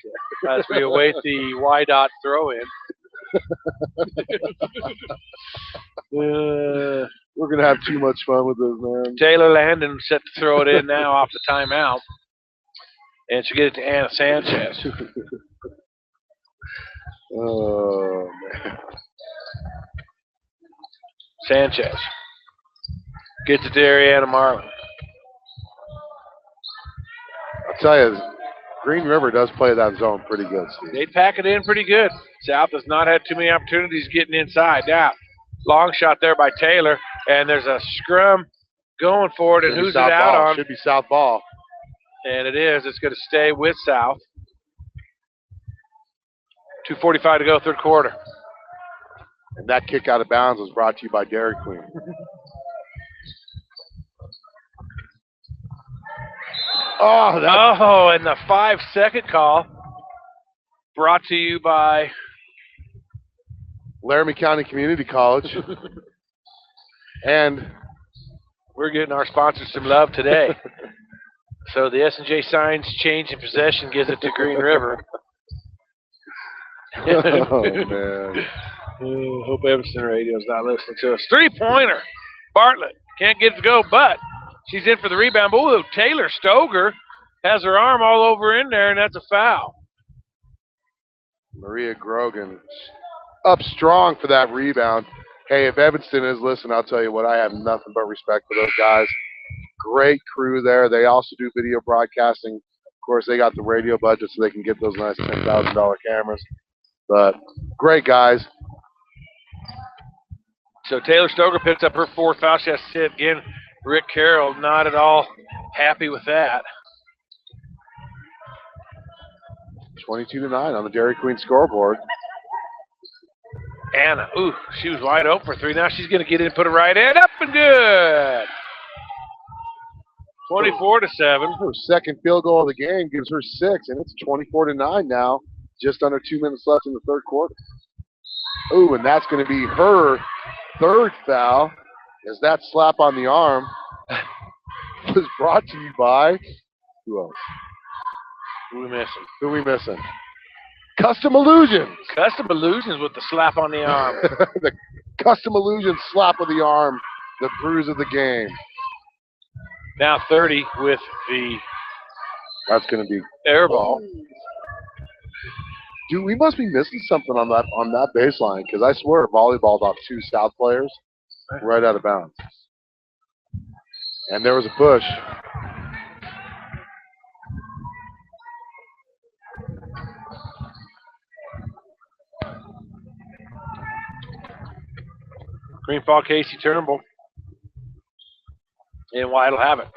Care. As we await the Y-Dot throw-in. We're going to have too much fun with this, man. Taylor Landon set to throw it in now off the timeout. And she'll get it to Anna Sanchez. Oh, man. Sanchez gets it to Ariana Marlin. I'll tell you, Green River does play that zone pretty good, Steve. They pack it in pretty good. South has not had too many opportunities getting inside. Now, long shot there by Taylor, and there's a scrum going for it, and who's it out on? Should be South ball. And it is. It's going to stay with South. 2:45 to go, third quarter. And that kick out of bounds was brought to you by Dairy Queen. And the 5-second call brought to you by Laramie County Community College. And we're getting our sponsors some love today. So the S&J Signs change in possession gives it to Green River. Oh, man. Hope Evanston Radio's not listening to us. 3-pointer. Bartlett can't get it to go, but she's in for the rebound. Ooh, Taylor Stoger has her arm all over in there, and that's a foul. Maria Grogan up strong for that rebound. Hey, if Evanston is listening, I'll tell you what, I have nothing but respect for those guys. Great crew there. They also do video broadcasting. Of course, they got the radio budget so they can get those nice $10,000 cameras. But great guys. So Taylor Stoger picks up her fourth foul. She has to sit again. Rick Carroll not at all happy with that. 22-9 on the Dairy Queen scoreboard. Anna, she was wide open for three. Now she's going to get in and put it right in. Up and good. 24-7. Her second field goal of the game gives her 6, and it's 24-9 now. Just under 2 minutes left in the third quarter. And that's going to be her third foul, as that slap on the arm was brought to you by who else? Who we missing? Custom Illusions. Custom Illusions with the slap on the arm. The Custom Illusions slap of the arm, the bruise of the game. Now 30 with the. That's going to be air ball. Dude, we must be missing something on that baseline, because I swear volleyball's off 2 South players right out of bounds. And there was a push. Green Fall Casey Turnbull. And White'll have it.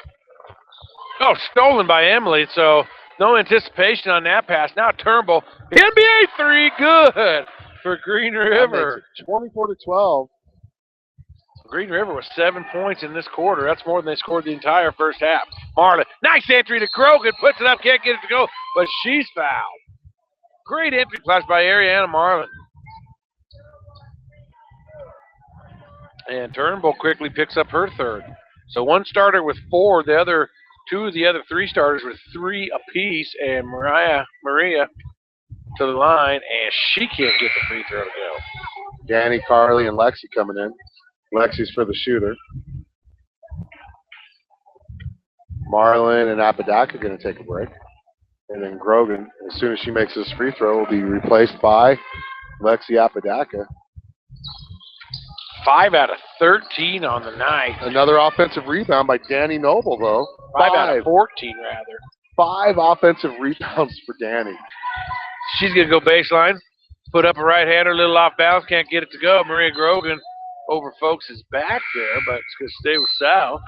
Oh, stolen by Emily, so no anticipation on that pass. Now Turnbull, NBA 3, good for Green River. 24-12. Green River with 7 points in this quarter. That's more than they scored the entire first half. Marlin, nice entry to Grogan, puts it up, can't get it to go, but she's fouled. Great entry class by Ariana Marlin. And Turnbull quickly picks up her third. So one starter with 4, two of the other 3 starters with 3 apiece, and Maria to the line, and she can't get the free throw to go. Danny, Carly, and Lexi coming in. Lexi's for the shooter. Marlin and Apodaca are going to take a break. And then Grogan, as soon as she makes this free throw, will be replaced by Lexi Apodaca. 5 out of 13 on the night. Another offensive rebound by Danny Noble, though. 5 out of 14, rather. 5 offensive rebounds for Danny. She's going to go baseline, put up a right-hander, a little off balance, can't get it to go. Maria Grogan over folks' back there, but it's going to stay with South.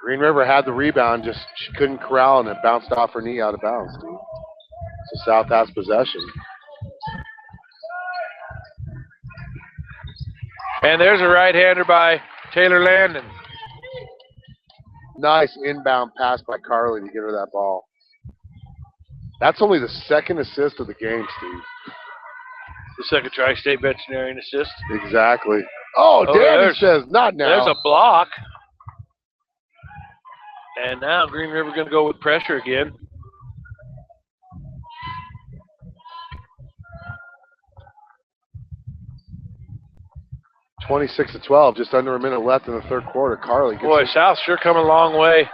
Green River had the rebound, just she couldn't corral, and it bounced off her knee out of bounds, Steve. So South has possession. And there's a right-hander by Taylor Landon. Nice inbound pass by Carly to get her that ball. That's only the second assist of the game, Steve. The second Tri-State veterinarian assist. Exactly. Oh, Danny says not now. There's a block. And now Green River going to go with pressure again. (26-12), just under a minute left in the third quarter. Carly gets Boy, South sure come a long way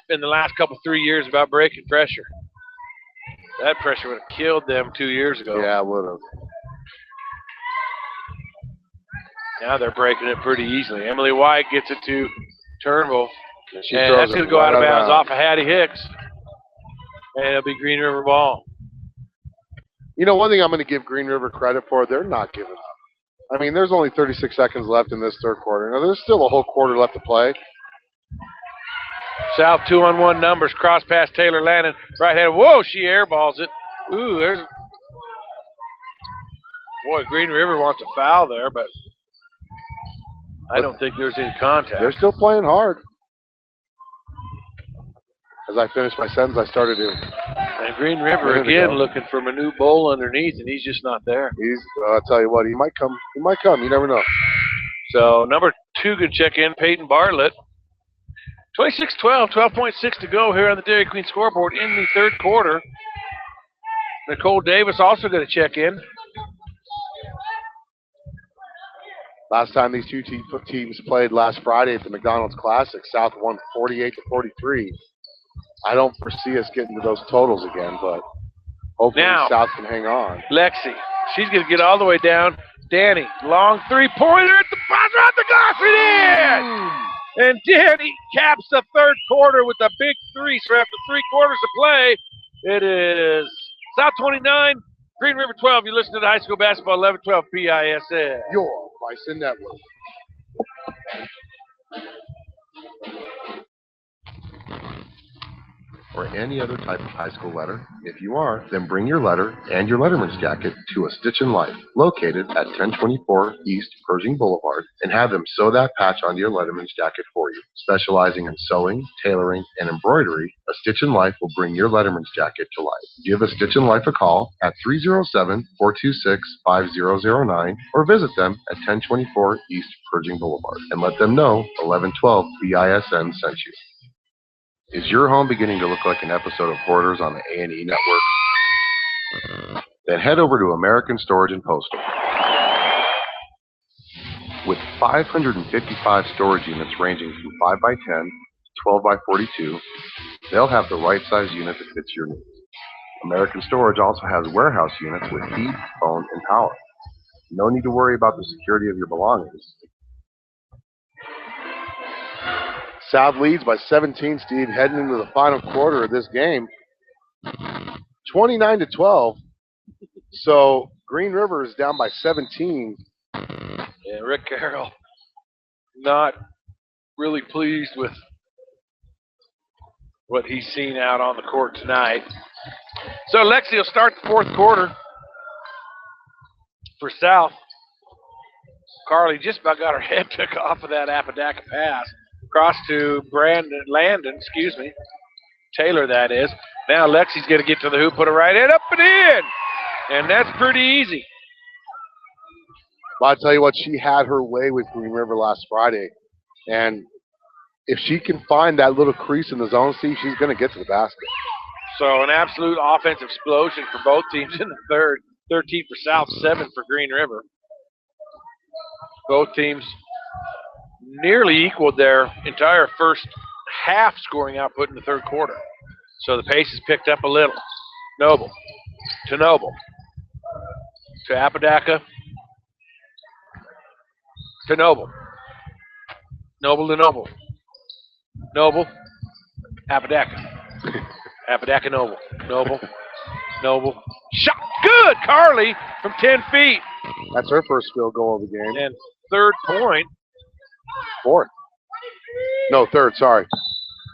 in the last 3 years about breaking pressure. That pressure would have killed them 2 years ago. Yeah, it would have. Now they're breaking it pretty easily. Emily White gets it to Turnbull. And that's going to go out of bounds off of Hattie Hicks. And it'll be Green River ball. You know, one thing I'm going to give Green River credit for, they're not giving up. I mean, there's only 36 seconds left in this third quarter. Now, there's still a whole quarter left to play. South 2-on-1 numbers. Cross pass Taylor Landon. Right hand. Whoa, she airballs it. Ooh, there's. Boy, Green River wants a foul there, but I don't think there's any contact. They're still playing hard. As I finished my sentence, I started to. And Green River again looking for Manu Bowl underneath, and he's just not there. I'll tell you what, he might come. He might come. You never know. So number 2 can check in, Peyton Bartlett. 26-12, 12.6 to go here on the Dairy Queen scoreboard in the third quarter. Nicole Davis also going to check in. Last time these two teams played last Friday at the McDonald's Classic, South won 48-43. I don't foresee us getting to those totals again, but hopefully now, South can hang on. Lexi, she's going to get all the way down. Danny, long three-pointer at the buzzer at the glass, it in! And Danny caps the third quarter with a big three. So after 3 quarters of play, it is South 29, Green River 12. You listen to the high school basketball 11-12 BISN. Your Bison Network. Or any other type of high school letter? If you are, then bring your letter and your letterman's jacket to A Stitch in Life, located at 1024 East Pershing Boulevard, and have them sew that patch onto your letterman's jacket for you. Specializing in sewing, tailoring, and embroidery, A Stitch in Life will bring your letterman's jacket to life. Give A Stitch in Life a call at 307-426-5009 or visit them at 1024 East Pershing Boulevard and let them know 1112 BISN sent you. Is your home beginning to look like an episode of Hoarders on the A&E network? Then head over to American Storage and Postal. With 555 storage units ranging from 5x10 to 12x42, they'll have the right size unit that fits your needs. American Storage also has warehouse units with heat, phone, and power. No need to worry about the security of your belongings. South leads by 17, Steve, heading into the final quarter of this game. 29-12. So Green River is down by 17. Yeah, Rick Carroll not really pleased with what he's seen out on the court tonight. So Lexi will start the fourth quarter for South. Carly just about got her head took off of that Apodaca pass. Cross to Landon, Taylor, that is. Now Lexi's going to get to the hoop, put it right in, up and in. And that's pretty easy. Well, I'll tell you what, she had her way with Green River last Friday. And if she can find that little crease in the zone, Steve, she's going to get to the basket. So an absolute offensive explosion for both teams in the third. 13 for South, 7 for Green River. Both teams nearly equaled their entire first half scoring output in the third quarter. So the pace has picked up a little. Noble to Apodaca to Noble to Noble, Apodaca, Noble, shot, good! good. Carly from 10 feet. That's her first field goal of the game. And third point. Fourth. No, third, sorry.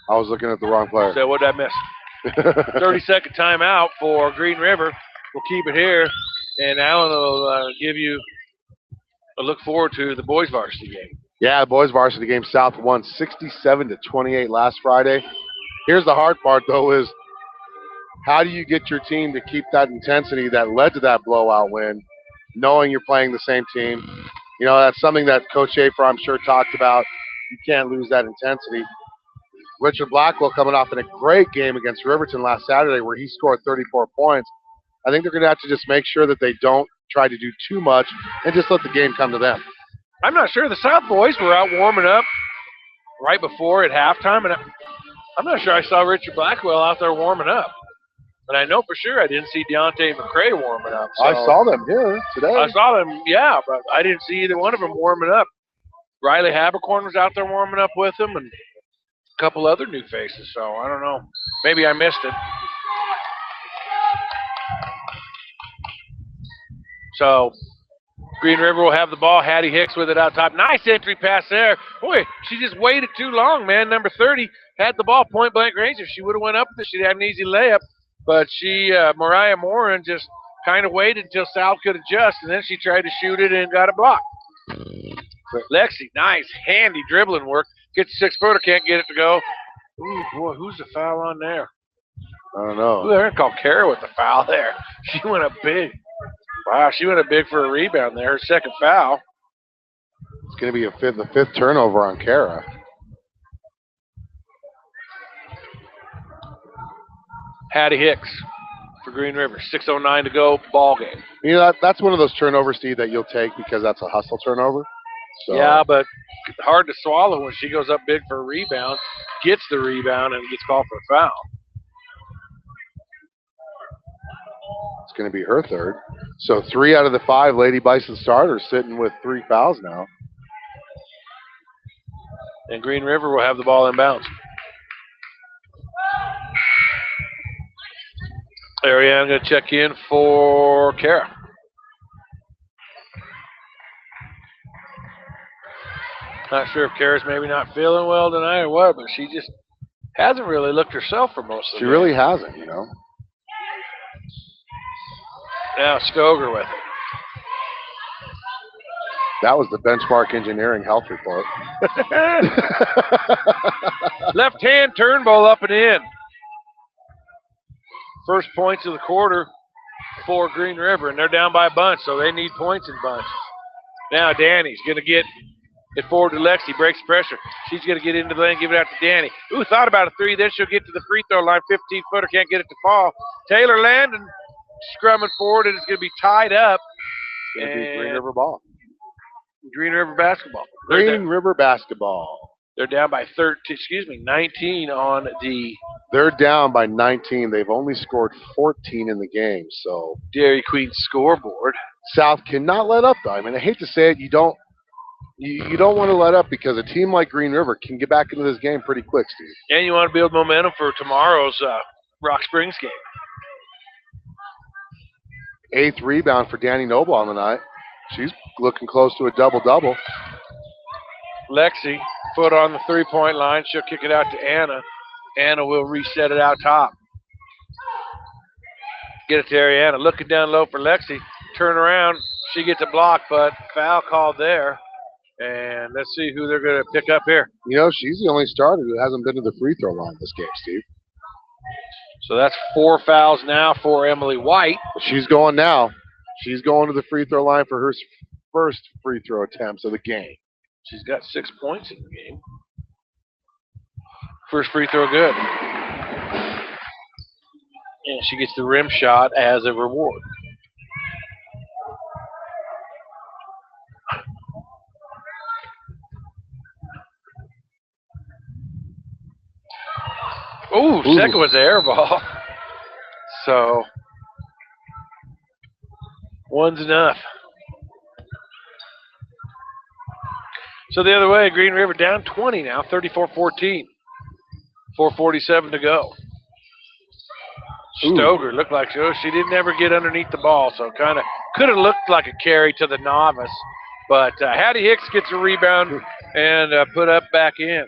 I was looking at the wrong player. So what did I miss? 30-second timeout for Green River. We'll keep it here, and Alan will give you a look forward to the boys varsity game. Yeah, the boys varsity game. South won 67-28 last Friday. Here's the hard part, though, is how do you get your team to keep that intensity that led to that blowout win, knowing you're playing the same team? You know, that's something that Coach Schaefer, I'm sure, talked about. You can't lose that intensity. Richard Blackwell coming off in a great game against Riverton last Saturday where he scored 34 points. I think they're going to have to just make sure that they don't try to do too much and just let the game come to them. I'm not sure. The South boys were out warming up right before at halftime, and I'm not sure I saw Richard Blackwell out there warming up. And I know for sure I didn't see Deontay McCray warming up. So I saw them here today. I saw them, yeah, but I didn't see either one of them warming up. Riley Habercorn was out there warming up with them, and a couple other new faces, so I don't know. Maybe I missed it. So Green River will have the ball. Hattie Hicks with it out top. Nice entry pass there. Boy, she just waited too long, man. Number 30 had the ball point blank range. If she would have went up with it, she'd have an easy layup. But she, Mariah Morin, just kind of waited until South could adjust, and then she tried to shoot it and got it blocked. Lexi, nice, handy dribbling work. Gets a 6-footer, can't get it to go. Ooh, boy, who's the foul on there? I don't know. Ooh, they're going to call Kara with the foul there. She went up big. Wow, she went up big for a rebound there. Her second foul. It's going to be the fifth turnover on Kara. Hattie Hicks for Green River. 6:09 to go, ball game. You know, that's one of those turnovers, Steve, that you'll take because that's a hustle turnover. So. Yeah, but hard to swallow when she goes up big for a rebound, gets the rebound, and gets called for a foul. It's going to be her third. So 3 out of the 5 Lady Bison starters sitting with 3 fouls now. And Green River will have the ball inbounds. Ariane going to check in for Kara. Not sure if Kara's maybe not feeling well tonight or what, but she just hasn't really looked herself for most of the She really hasn't, you know. Now Skoger with it. That was the Benchmark Engineering Health Report. Left hand turnbull up and in. First points of the quarter for Green River, and they're down by a bunch, so they need points in bunches. Now Danny's going to get it forward to Lexi, breaks pressure. She's going to get into the lane, give it out to Danny. Ooh, thought about a 3, then she'll get to the free throw line. 15-footer, can't get it to fall. Taylor Landon scrumming forward, and it's going to be tied up. It's going to be Green River ball. Green River basketball. Green River basketball. They're down by 19 on the. They're down by 19. They've only scored 14 in the game, so. Dairy Queen scoreboard. South cannot let up, though. I mean, I hate to say it, you don't want to let up because a team like Green River can get back into this game pretty quick, Steve. And you want to build momentum for tomorrow's Rock Springs game. 8th rebound for Danny Noble on the night. She's looking close to a double-double. Lexi, foot on the 3-point line. She'll kick it out to Anna. Anna will reset it out top. Get it to Ariana. Looking down low for Lexi. Turn around. She gets a block, but foul called there. And let's see who they're going to pick up here. You know, she's the only starter who hasn't been to the free throw line this game, Steve. So that's 4 fouls now for Emily White. She's going now. She's going to the free throw line for her first free throw attempts of the game. She's got 6 points in the game. First free throw good. And she gets the rim shot as a reward. Ooh, second was the air ball. So, one's enough. So the other way, Green River down 20 now, 34-14. 4:47 to go. Stoger looked like she didn't ever get underneath the ball, so kind of could have looked like a carry to the novice. But Hattie Hicks gets a rebound and put up back in.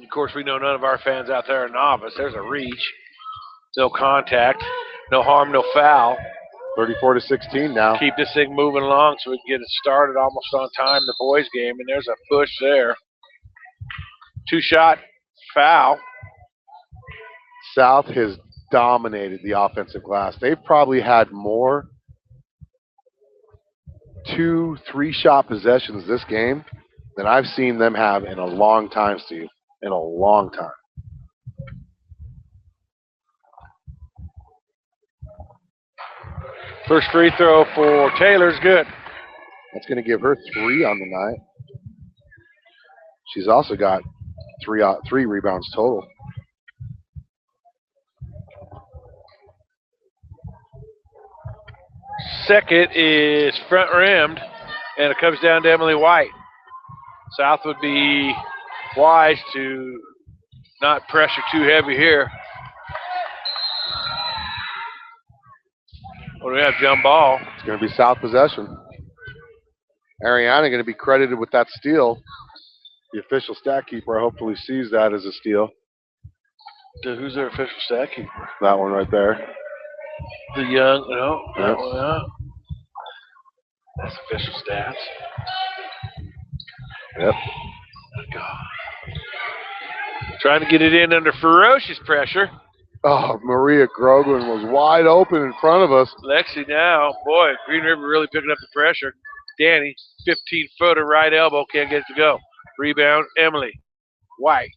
Of course, we know none of our fans out there are novice. There's a reach. No contact. No harm, no foul. 34-16 now. Keep this thing moving along so we can get it started almost on time, the boys' game. And there's a push there. 2-shot foul. South has dominated the offensive glass. They've probably had more 2-3-shot possessions this game than I've seen them have in a long time, Steve. In a long time. First free throw for Taylor's good. That's going to give her 3 on the night. She's also got three rebounds total. Second is front rimmed, and it comes down to Emily White. South would be wise to not pressure too heavy here. What do we have, jump ball? It's going to be South possession. Ariana going to be credited with that steal. The official stat keeper hopefully sees that as a steal. Who's their official stat keeper? That one right there. The young, no, Yep. that one, yeah. That's official stats. Yep. God. Trying to get it in under ferocious pressure. Oh, Maria Grogan was wide open in front of us. Lexi now, boy, Green River really picking up the pressure. Danny, 15-footer, right elbow, can't get it to go. Rebound, Emily White.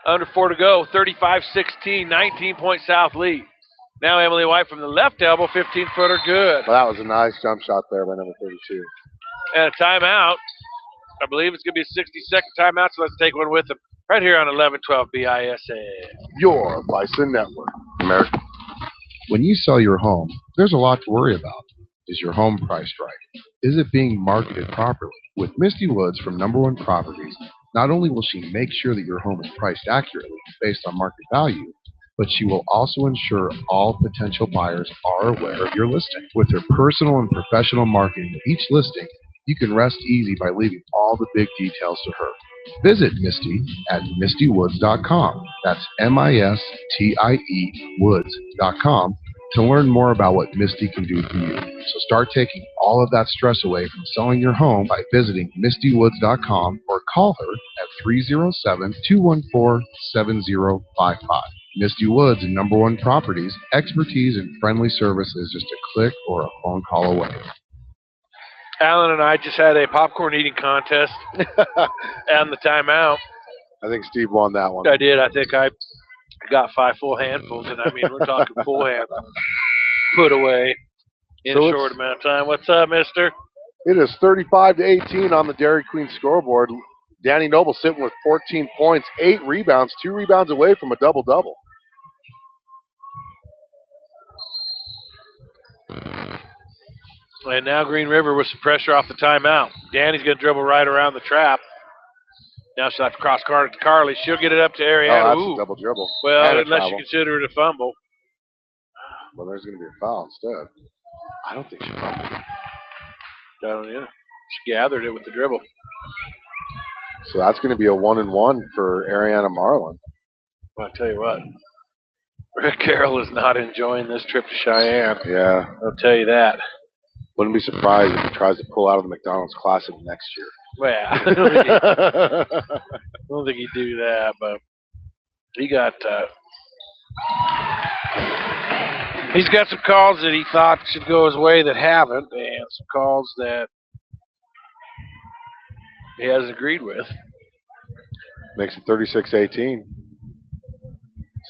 Under 4 to go, 35-16, 19-point South lead. Now Emily White from the left elbow, 15-footer, good. Well, that was a nice jump shot there by number 32. And a timeout. I believe it's going to be a 60-second timeout, so let's take one with them. Right here on 1112 BISN. Your Bison Network. America. When you sell your home, there's a lot to worry about. Is your home priced right? Is it being marketed properly? With Misty Woods from Number One Properties, not only will she make sure that your home is priced accurately based on market value, but she will also ensure all potential buyers are aware of your listing. With her personal and professional marketing of each listing, you can rest easy by leaving all the big details to her. Visit Misty at mistywoods.com. That's MISTIE woods.com to learn more about what Misty can do for you. So start taking all of that stress away from selling your home by visiting mistywoods.com or call her at 307-214-7055. Misty Woods and Number One Properties, expertise and friendly service is just a click or a phone call away. Alan and I just had a popcorn eating contest and the timeout. I think Steve won that one. I did. I think I got 5 full handfuls, and I mean, we're talking full hand put away in a short amount of time. What's up, mister? It is 35-18 on the Dairy Queen scoreboard. Danny Noble sitting with 14 points, 8 rebounds, 2 rebounds away from a double-double. And now Green River with some pressure off the timeout. Danny's going to dribble right around the trap. Now she'll have to cross guard to Carly. She'll get it up to Ariana. Oh, that's a double dribble. Well, unless you consider it a fumble. Well, there's going to be a foul instead. I don't think she fumbled. I don't know. She gathered it with the dribble. So that's going to be a 1-and-1 for Ariana Marlin. Well, I'll tell you what. Rick Carroll is not enjoying this trip to Cheyenne. Yeah. I'll tell you that. Wouldn't be surprised if he tries to pull out of the McDonald's Classic next year. Well, I don't think he'd do that, but he's got some calls that he thought should go his way that haven't, and some calls that he hasn't agreed with. Makes it 36-18.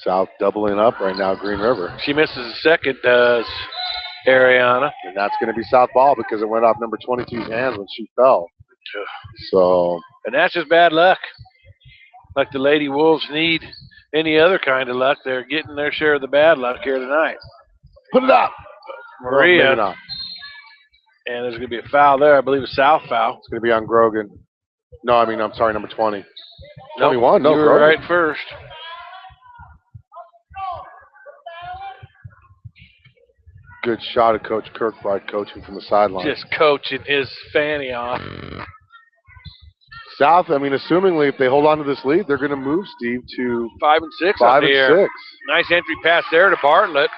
South doubling up right now, Green River. She misses a second, does Ariana. And that's going to be South ball because it went off number 22's hands when she fell. So, and that's just bad luck. Like the Lady Wolves need any other kind of luck. They're getting their share of the bad luck here tonight. Put it up. Maria. No, and there's going to be a foul there. I believe a South foul. It's going to be on Grogan. No, I mean, I'm sorry, number 20. Nope, 21, no, you were Grogan. right first. Good shot of Coach Kirkbride coaching from the sideline. Just coaching his fanny off. South, I mean, assumingly if they hold on to this lead, they're going to move, Steve, to 5 and 6 5 on the and air. 6. Nice entry pass there to Bartlett.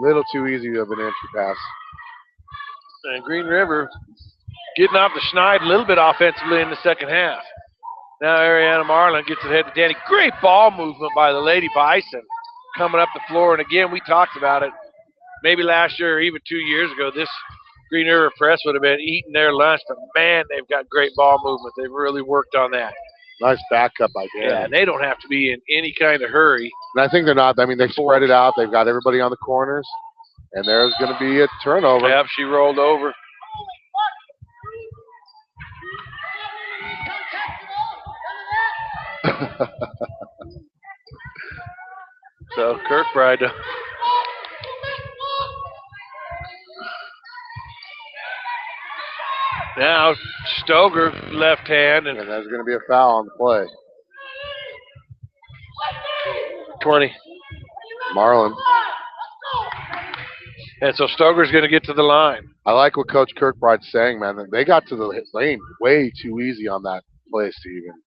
Little too easy of an entry pass. And Green River getting off the schneid a little bit offensively in the second half. Now Ariana Marlin gets it ahead to Danny. Great ball movement by the Lady Bison coming up the floor. And again, we talked about it maybe last year or even 2 years ago. This Green River press would have been eating their lunch, but man, they've got great ball movement. They've really worked on that. Nice backup by Danny. Yeah, and they don't have to be in any kind of hurry. And I think they're not. I mean, they've spread it out. They've got everybody on the corners. And there's going to be a turnover. Yep, she rolled over. So Kirkbride. Now Stoger left hand and there's going to be a foul on the play. 20. Marlin. And so Stoger's going to get to the line. I like what Coach Kirkbride's saying, man. They got to the lane way too easy on that play, Steven.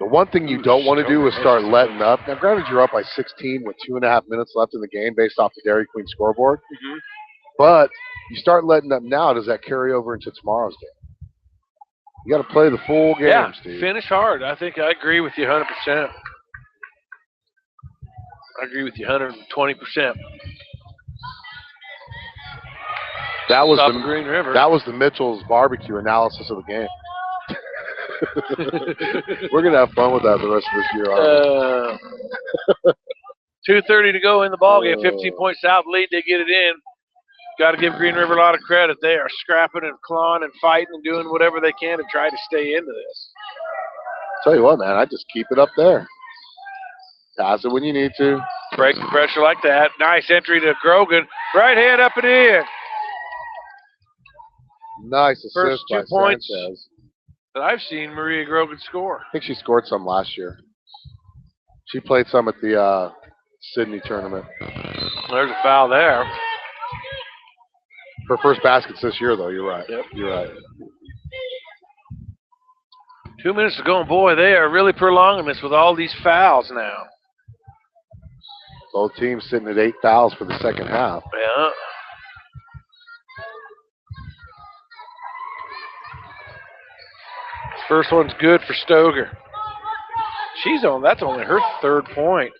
The one thing you don't want to do is start letting up. Now, granted, you're up by 16 with 2.5 minutes left in the game based off the Dairy Queen scoreboard. Mm-hmm. But you start letting up now, does that carry over into tomorrow's game? You got to play the full game, Steve. Finish hard. I think I agree with you 100%. I agree with you 120%. That was the Green River. That was the Mitchell's barbecue analysis of the game. We're gonna have fun with that the rest of this year. 2:30 to go in the ball game. 15-point South lead. They get it in. Got to give Green River a lot of credit. They are scrapping and clawing and fighting and doing whatever they can to try to stay into this. Tell you what, man, I just keep it up there. Pass it when you need to. Break the pressure like that. Nice entry to Grogan. Right hand up and in. Nice assist First 2 by points Sanchez that I've seen Maria Grogan score. I think she scored some last year. She played some at the Sydney tournament. There's a foul there. Her first baskets this year, though. You're right. Yep. You're right. 2 minutes to go, and boy, they are really prolonging this with all these fouls now. Both teams sitting at 8 fouls for the second half. Yeah. First one's good for Stoger. That's only her third point.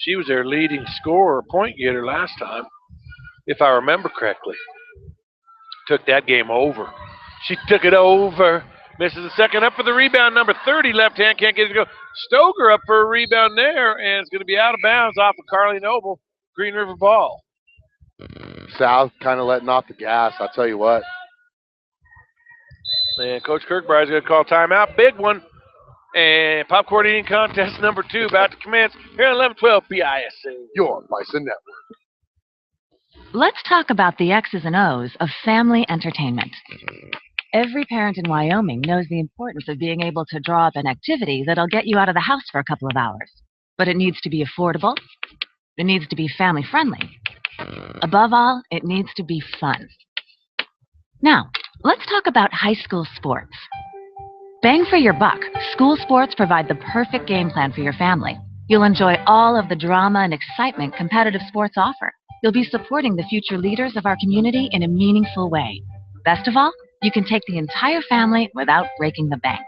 She was their leading scorer, point getter last time, if I remember correctly. Took that game over. She took it over. Misses the second up for the rebound. Number 30, left hand, can't get it to go. Stoger up for a rebound there, and it's going to be out of bounds off of Carly Noble. Green River ball. South kind of letting off the gas, I'll tell you what. And Coach Kirkbride's going to call timeout. Big one. And popcorn eating contest number 2 about to commence here on 1112 BISN. Your Bison Network. Let's talk about the X's and O's of family entertainment. Every parent in Wyoming knows the importance of being able to draw up an activity that'll get you out of the house for a couple of hours. But it needs to be affordable. It needs to be family friendly. Above all, it needs to be fun. Now, let's talk about high school sports. Bang for your buck, school sports provide the perfect game plan for your family. You'll enjoy all of the drama and excitement competitive sports offer. You'll be supporting the future leaders of our community in a meaningful way. Best of all, you can take the entire family without breaking the bank.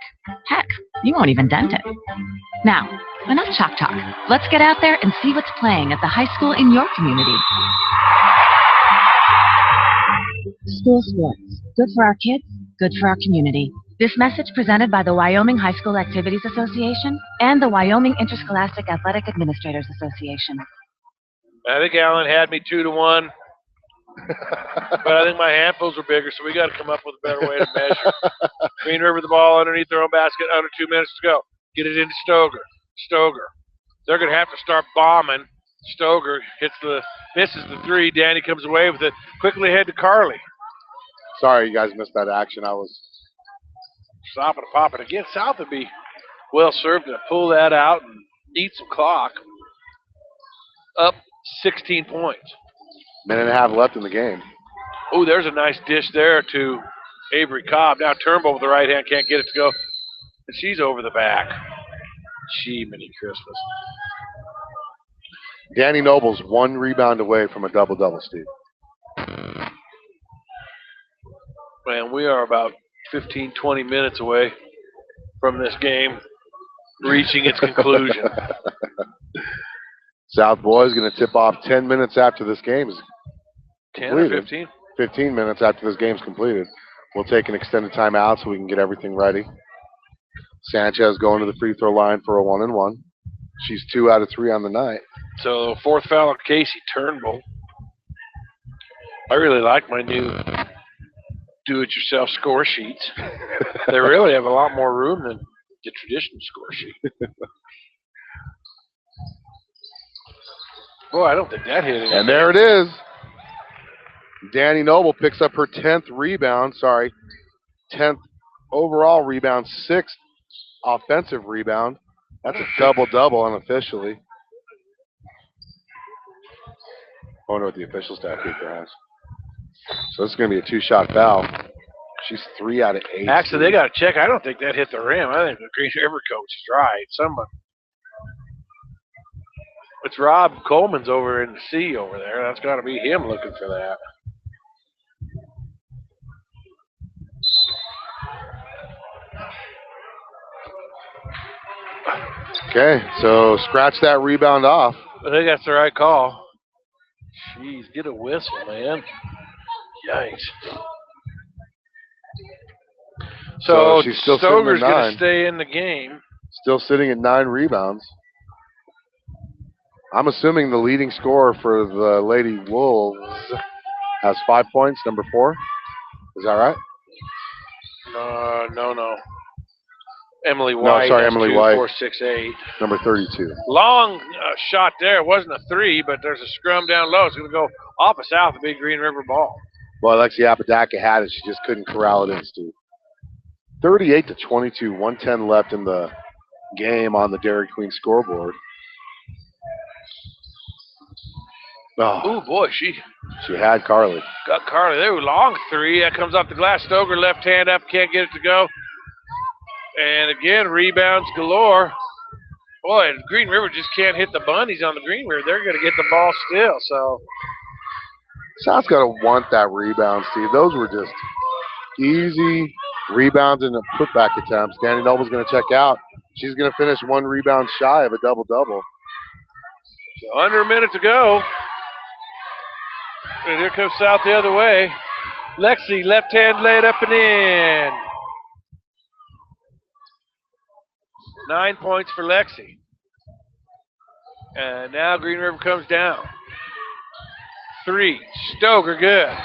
Heck, you won't even dent it. Now, enough chalk talk. Let's get out there and see what's playing at the high school in your community. School sports. Good for our kids, good for our community. This message presented by the Wyoming High School Activities Association and the Wyoming Interscholastic Athletic Administrators Association. I think Alan had me 2-1. But I think my handfuls were bigger, so we got to come up with a better way to measure. Green River the ball underneath their own basket, under 2 minutes to go. Get it into Stoger. Stoger. They're going to have to start bombing. Stoger misses the 3. Danny comes away with it. Quickly ahead to Carly. Sorry, you guys missed that action. I was Stop it, pop it again. South would be well served to pull that out and eat some clock. Up 16 points. Minute and a half left in the game. Oh, there's a nice dish there to Avery Cobb. Now Turnbull with the right hand can't get it to go. And she's over the back. Gee, mini Christmas. Danny Noble's 1 rebound away from a double-double, Steve. Man, we are about 15, 20 minutes away from this game reaching its conclusion. South boys going to tip off 10 minutes after this game is 10 or 15? 15 minutes after this game's completed. We'll take an extended timeout so we can get everything ready. Sanchez going to the free throw line for a 1-and-1. She's 2 out of 3 on the night. So 4th foul on Casey Turnbull. I really like my new do-it-yourself score sheets. They really have a lot more room than the traditional score sheet. Boy, I don't think that hit it. And there it is. Danny Noble picks up her 10th rebound. 10th overall rebound, 6th offensive rebound. That's a double-double unofficially. I wonder what the official stat keeper has. So this is going to be a 2-shot foul. She's 3 out of 8. Actually, they got to check. I don't think that hit the rim. I think the Green River coach is right. Somebody. It's Rob Coleman's over in the C over there. That's got to be him looking for that. Okay, so scratch that rebound off. I think that's the right call. Jeez, get a whistle, man. Yikes. So she's still Stoger's sitting at 9. going to stay in the game. Still sitting at 9 rebounds. I'm assuming the leading scorer for the Lady Wolves has 5 points, number 4. Is that right? No. Emily White. No, sorry, Emily White. 4, 6, 8. Number 32. Long shot there. It wasn't a 3, but there's a scrum down low. It's going to go off of South, the big Green River ball. Well, Alexia Apodaca had it. She just couldn't corral it in, Steve. 38-22, 1:10 left in the game on the Dairy Queen scoreboard. Oh, boy, she had Carly. Got Carly. There, long 3. That comes off the glass. Stoger left hand up, can't get it to go. And again, rebounds galore. Boy, Green River just can't hit the bunnies on the Green River. They're going to get the ball still. So South's got to want that rebound, Steve. Those were just easy rebounds and putback attempts. Danny Noble's going to check out. She's going to finish 1 rebound shy of a double-double. So under a minute to go. And here comes South the other way. Lexi, left hand laid up and in. 9 points for Lexi. And now Green River comes down. 3. Stoger, good.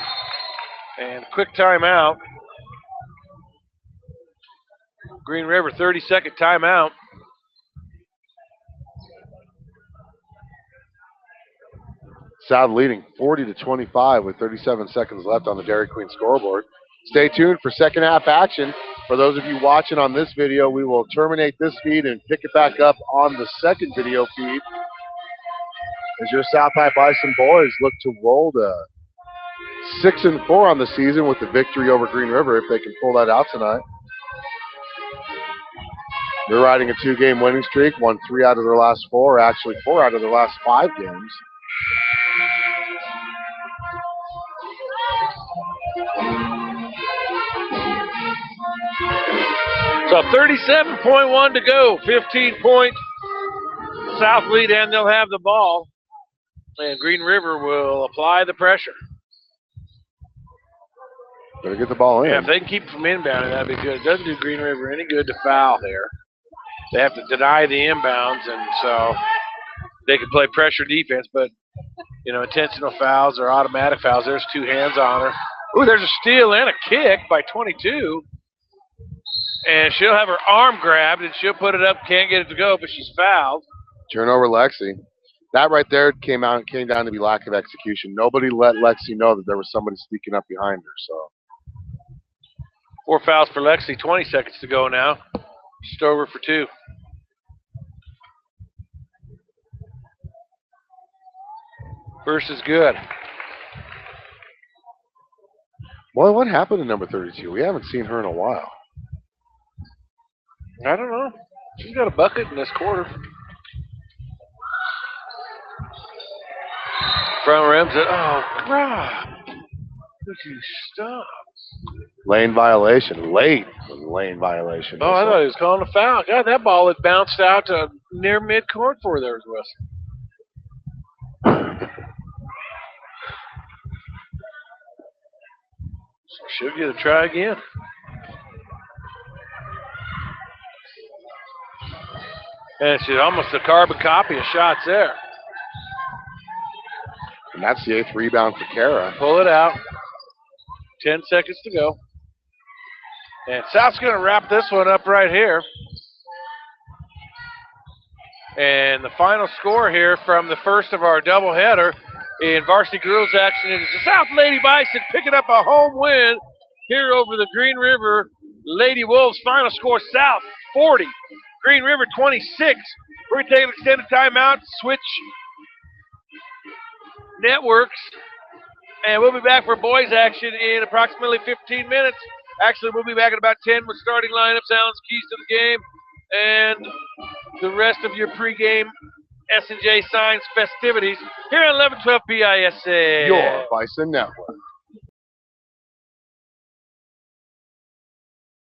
And quick timeout. Green River, 30-second timeout. South leading 40-25 with 37 seconds left on the Dairy Queen scoreboard. Stay tuned for second half action. For those of you watching on this video, we will terminate this feed and pick it back up on the second video feed as your South High Bison boys look to roll to 6-4 on the season with the victory over Green River if they can pull that out tonight. They're riding a 2-game winning streak, won 3 out of their last 4, actually 4 out of their last 5 games. So 37.1 to go, 15 points. South lead, and they'll have the ball. And Green River will apply the pressure. Better get the ball in. Yeah, if they can keep from inbounding, that'd be good. It doesn't do Green River any good to foul there. They have to deny the inbounds, and so they can play pressure defense. But, you know, intentional fouls or automatic fouls. There's 2 hands on her. Ooh, there's a steal and a kick by 22. And she'll have her arm grabbed, and she'll put it up. Can't get it to go, but she's fouled. Turnover, Lexi. That right there came down to be lack of execution. Nobody let Lexi know that there was somebody sneaking up behind her. So 4 fouls for Lexi. 20 seconds to go now. Just over for 2. First is good. Boy, what happened to number 32? We haven't seen her in a while. I don't know. She's got a bucket in this quarter. Front rims it. Oh, crap. Would you stop? Lane violation. Late lane violation. Oh, I thought he was calling a foul. God, that ball had bounced out to near midcourt before there was a whistle. She'll get a try again. And she's almost a carbon copy of shots there. And that's the 8th rebound for Kara. Pull it out. 10 seconds to go. And South's going to wrap this one up right here. And the final score here from the first of our doubleheader in varsity girls action is the South Lady Bison picking up a home win here over the Green River Lady Wolves. Final score, South 40, Green River 26. We're going to take an extended timeout, switch networks, and we'll be back for boys action in approximately 15 minutes. Actually, we'll be back in about 10 with starting lineups, Allen's keys to the game, and the rest of your pregame S&J Signs festivities here on 1112 BISN. Your Bison Network.